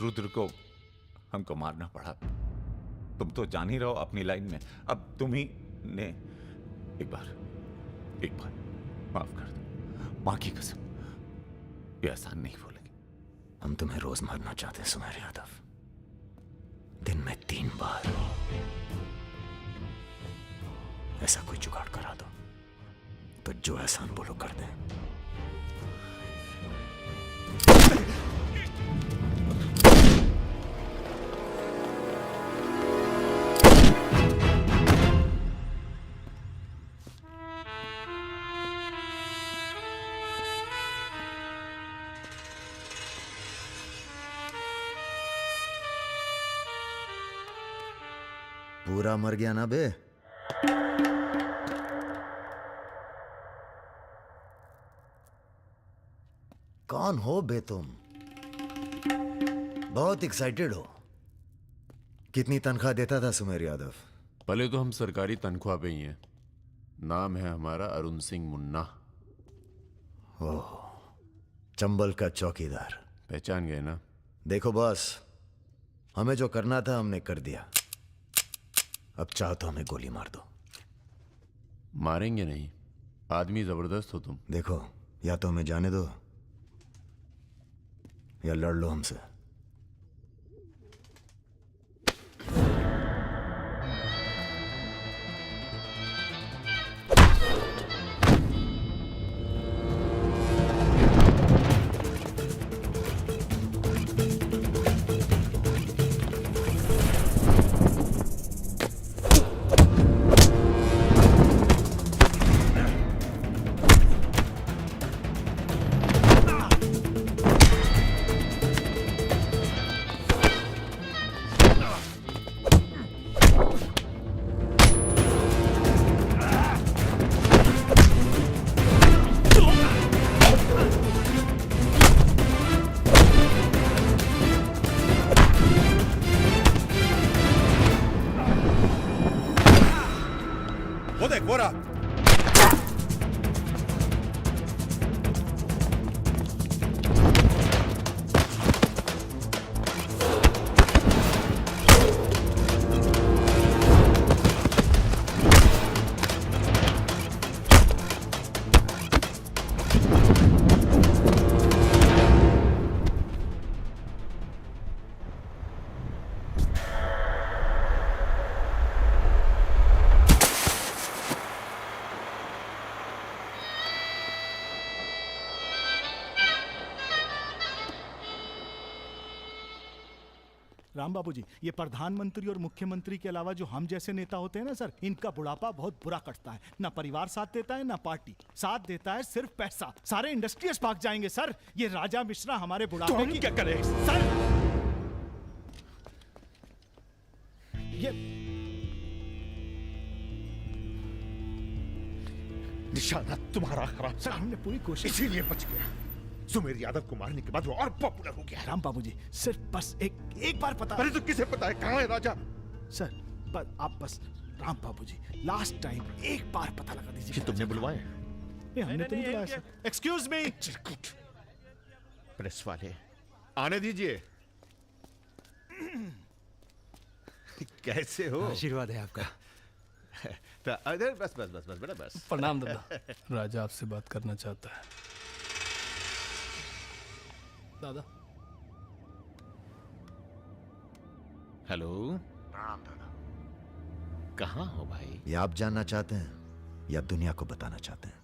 रुद्र को हमको मारना पड़ा। तुम तो जान ही रहो अपनी लाइन में। अब तुम ही ने एक बार माफ कर दो। मां की कसम, ये आसान नहीं भूलेंगे। हम तुम्हें रोज मारना चाहते हैं सुमेर यादव, दिन में 3 बार। ऐसा कोई जुगाड़ करा दो तो जो एहसान बोलो कर दें। पूरा मर गया ना बे? कौन हो बे तुम? बहुत एक्साइटेड हो। कितनी तनख्वाह देता था सुमेर यादव? पहले तो हम सरकारी तनख्वाह पे ही हैं। नाम है हमारा अरुण सिंह मुन्ना। ओह, चंबल का चौकीदार। पहचान गए ना? देखो बॉस, हमें जो करना था हमने कर दिया। अब चाहो तो हमें गोली मार दो। मारेंगे नहीं, आदमी जबरदस्त हो तुम। देखो, या तो हमें जाने दो या लड़ लो हमसे। वो रहा। राम बाबू जी, ये प्रधानमंत्री और मुख्यमंत्री के अलावा जो हम जैसे नेता होते हैं ना सर, इनका बुढ़ापा बहुत बुरा कटता है। ना परिवार साथ देता है, ना पार्टी साथ देता है, सिर्फ पैसा। सारे इंडस्ट्रियल्स भाग जाएंगे सर। ये राजा मिश्रा हमारे बुढ़ापे की क्या करे सर? ये निशाना तुम्हारा खराब सर, हमने पूरी कोशिश, इसीलिए बच गया। सुमेर यादव को मारने के बाद वो और पॉपुलर हो गया। राम बाबू जी, सिर्फ बस एक बार पता। अरे तो किसे पता है कहाँ है राजा? सर पर आप बस राम बाबू जी लास्ट टाइम एक बार पता लगा दीजिए कि तुमने बुलवाया? हमने तो नहीं बुलाया सर। Excuse me. प्रेस वाले आने दीजिए। कैसे हो? आशीर्वाद है आपका। तो अरे बस बस बस बस बेटा बस। प्रणाम दादा। राजा आपसे बात करना चाहता है। दादा। हेलो। प्रणाम दादा। कहाँ हो भाई? ये आप जानना चाहते हैं या दुनिया को बताना चाहते हैं?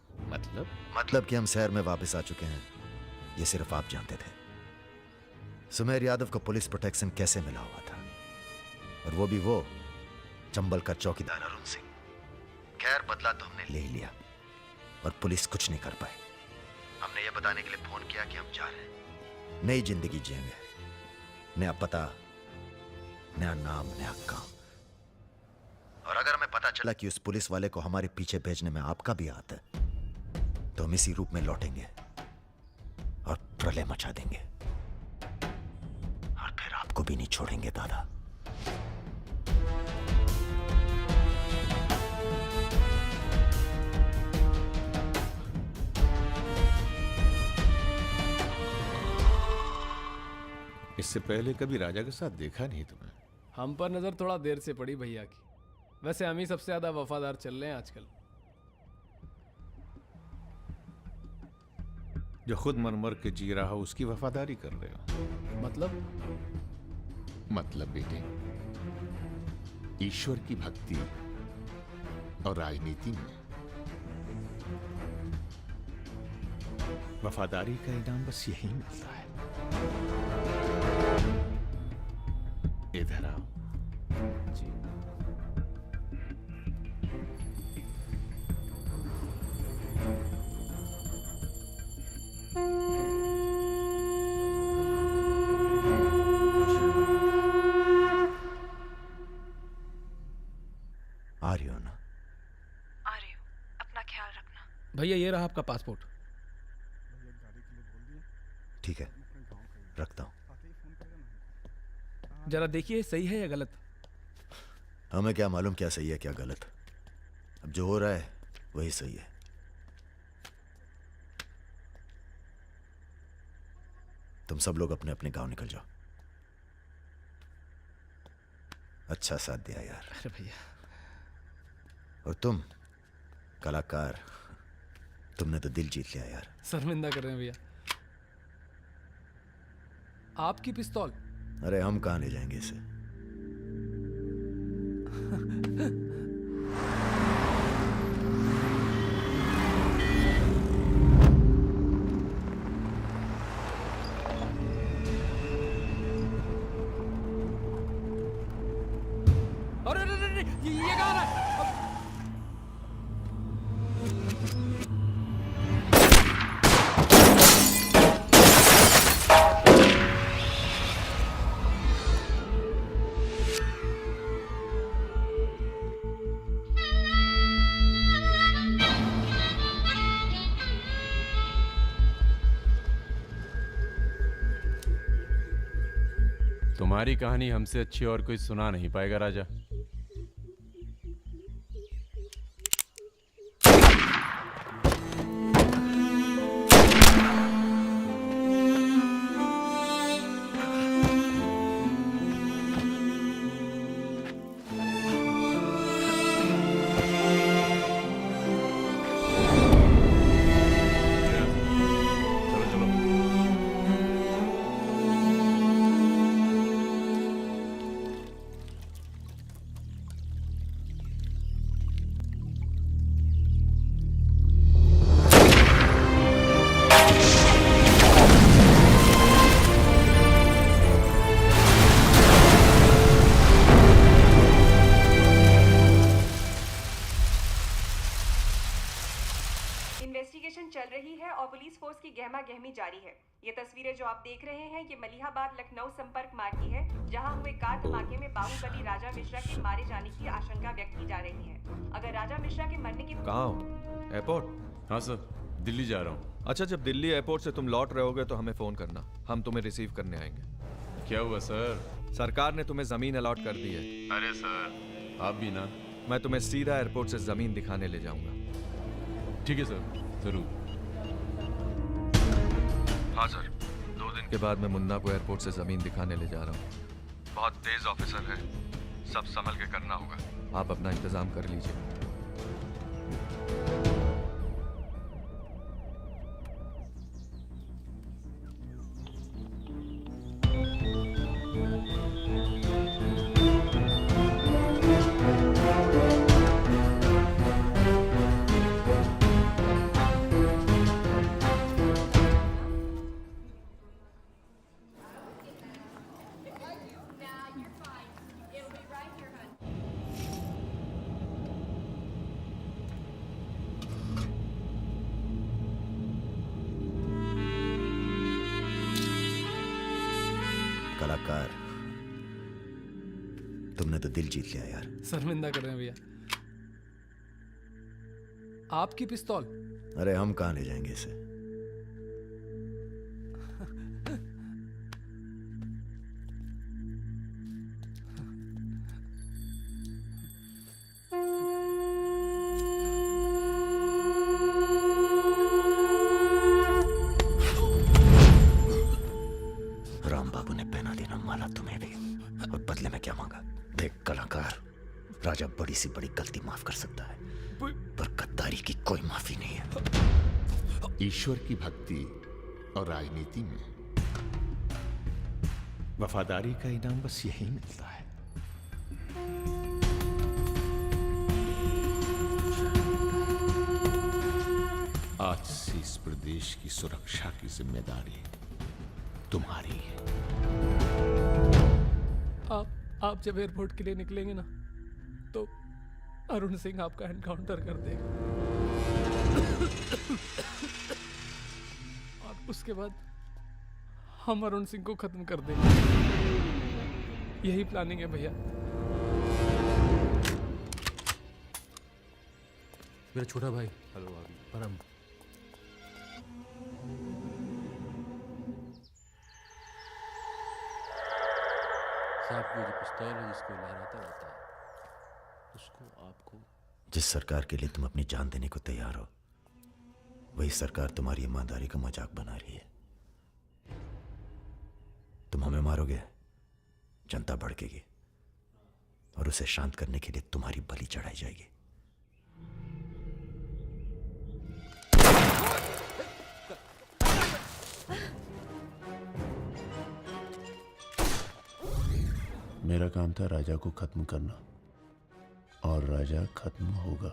मतलब कि हम शहर में वापस आ चुके हैं, ये सिर्फ आप जानते थे। सुमेर यादव को पुलिस प्रोटेक्शन कैसे मिला हुआ था, और वो भी वो चंबल का चौकीदार अरुण सिंह। खैर बदला तो हमने ले ही लिया और पुलिस कुछ नहीं कर पाई। हमने ये बताने के लिए फोन किया कि हम जा रहे हैं, नई जिंदगी जिएंगे, नया पता, नया नाम, नया काम। और अगर हमें पता चला कि उस पुलिस वाले को हमारे पीछे भेजने में आपका भी हाथ है, तो हम इसी रूप में लौटेंगे और प्रलय मचा देंगे, और फिर आपको भी नहीं छोड़ेंगे दादा। इससे पहले कभी राजा के साथ देखा नहीं तुम्हें? हम पर नजर थोड़ा देर से पड़ी भैया की। वैसे हम ही सबसे ज्यादा वफादार चल रहे हैं आजकल। जो खुद मर मर के जी रहा हो उसकी वफादारी कर रहे हो। मतलब बेटे, ईश्वर की भक्ति और राजनीति में वफादारी का इनाम बस यही मिलता है। इधर आओ। जी। आ रही हो ना? आ रही हूँ, अपना ख्याल रखना। भैया ये रहा आपका पासपोर्ट। ठीक है, रखता हूँ। जरा देखिए सही है या गलत। हमें क्या मालूम क्या सही है क्या गलत। अब जो हो रहा है वही सही है। तुम सब लोग अपने अपने गांव निकल जाओ। अच्छा साथ दिया यार। अरे भैया। और तुम कलाकार, तुमने तो दिल जीत लिया यार। शर्मिंदा कर रहे हैं भैया। आपकी पिस्तौल। अरे हम कहां ले जाएंगे इसे? अरे ये कहाँ है? तुम्हारी कहानी हमसे अच्छी और कोई सुना नहीं पाएगा राजा। गहमा गहमी जारी है। ये तस्वीरें जो आप देख रहे हैं ये मलिहाबाद लखनऊ संपर्क मार्ग की है, जहां हुए कार धमाके में बाहुबली राजा मिश्रा के मारे जाने की आशंका व्यक्त की जा रही है। अगर राजा मिश्रा के मरने की कहाँ हो? एयरपोर्ट? हाँ सर, दिल्ली जा रहा हूँ। अच्छा, जब दिल्ली एयरपोर्ट से तुम लौट रहे होगे तो हमें फोन करना, हम तुम्हें रिसीव करने आएंगे। क्या हुआ सर? सरकार ने तुम्हें जमीन अलॉट कर दी है। अरे सर, आप भी ना। मैं तुम्हें सीधा एयरपोर्ट से जमीन दिखाने ले जाऊंगा। ठीक है सर, जरूर। हाँ सर, 2 दिन के बाद मैं मुन्ना को एयरपोर्ट से जमीन दिखाने ले जा रहा हूँ। बहुत तेज ऑफिसर है, सब संभल के करना होगा। आप अपना इंतजाम कर लीजिए। कलाकार, तुमने तो दिल जीत लिया यार। शर्मिंदा कर रहे हैं भैया। आपकी पिस्तौल? अरे हम कहाँ ले जाएंगे इसे? राम बाबू ने पहना देना माला तुम्हें भी, और बदले में क्या मांगा? देख कलाकार, राजा बड़ी सी बड़ी गलती माफ कर सकता है, पर गद्दारी की कोई माफी नहीं है। ईश्वर की भक्ति और राजनीति में वफादारी का इनाम बस यही मिलता है। आज से इस प्रदेश की सुरक्षा की जिम्मेदारी तुम्हारी है। आप जब एयरपोर्ट के लिए निकलेंगे ना, तो अरुण सिंह आपका एनकाउंटर कर देगा, और उसके बाद हम अरुण सिंह को खत्म कर देंगे। यही प्लानिंग है भैया। मेरा छोटा भाई। हेलो भाभी। परम। साहब को जो पिस्तौल है जिसको लहराता रहता है, उसको आपको। जिस सरकार के लिए तुम अपनी जान देने को तैयार हो, वही सरकार तुम्हारी ईमानदारी का मजाक बना रही है। तुम हमें मारोगे, जनता भड़केगी, और उसे शांत करने के लिए तुम्हारी बलि चढ़ाई जाएगी। मेरा काम था राजा को खत्म करना, और राजा खत्म होगा।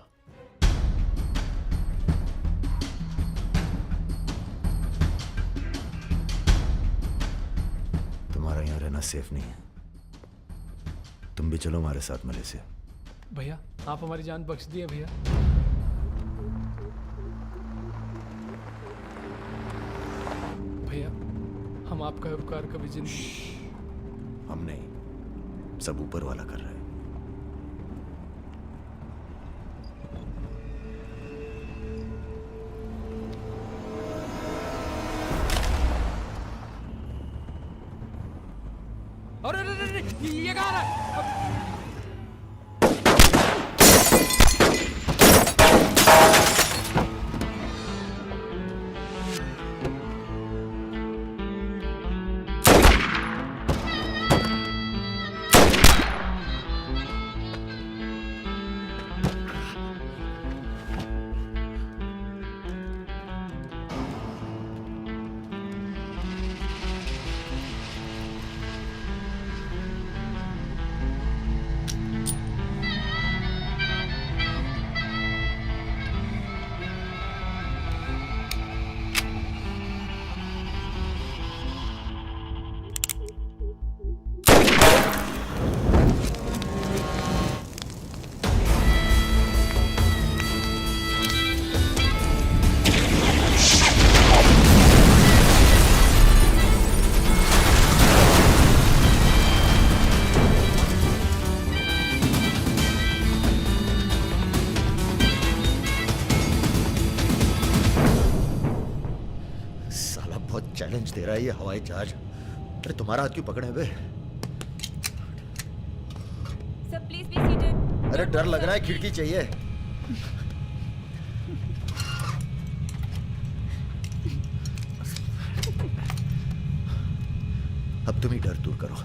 तुम्हारा यहाँ रहना सेफ नहीं है, तुम भी चलो हमारे साथ मलेशिया। भैया आप हमारी जान बख्श दिए भैया। भैया हम आपका उपकार कभी जिंदगी। हम नहीं, सब ऊपर वाला कर रहा है। अरे ये कहाँ है? चैलेंज दे रहा है ये हवाई जहाज। अरे तुम्हारा हाथ क्यों पकड़े हुए? Sir please be seated. अरे डर लग रहा है, खिड़की चाहिए। अब तुम ही डर दूर करो।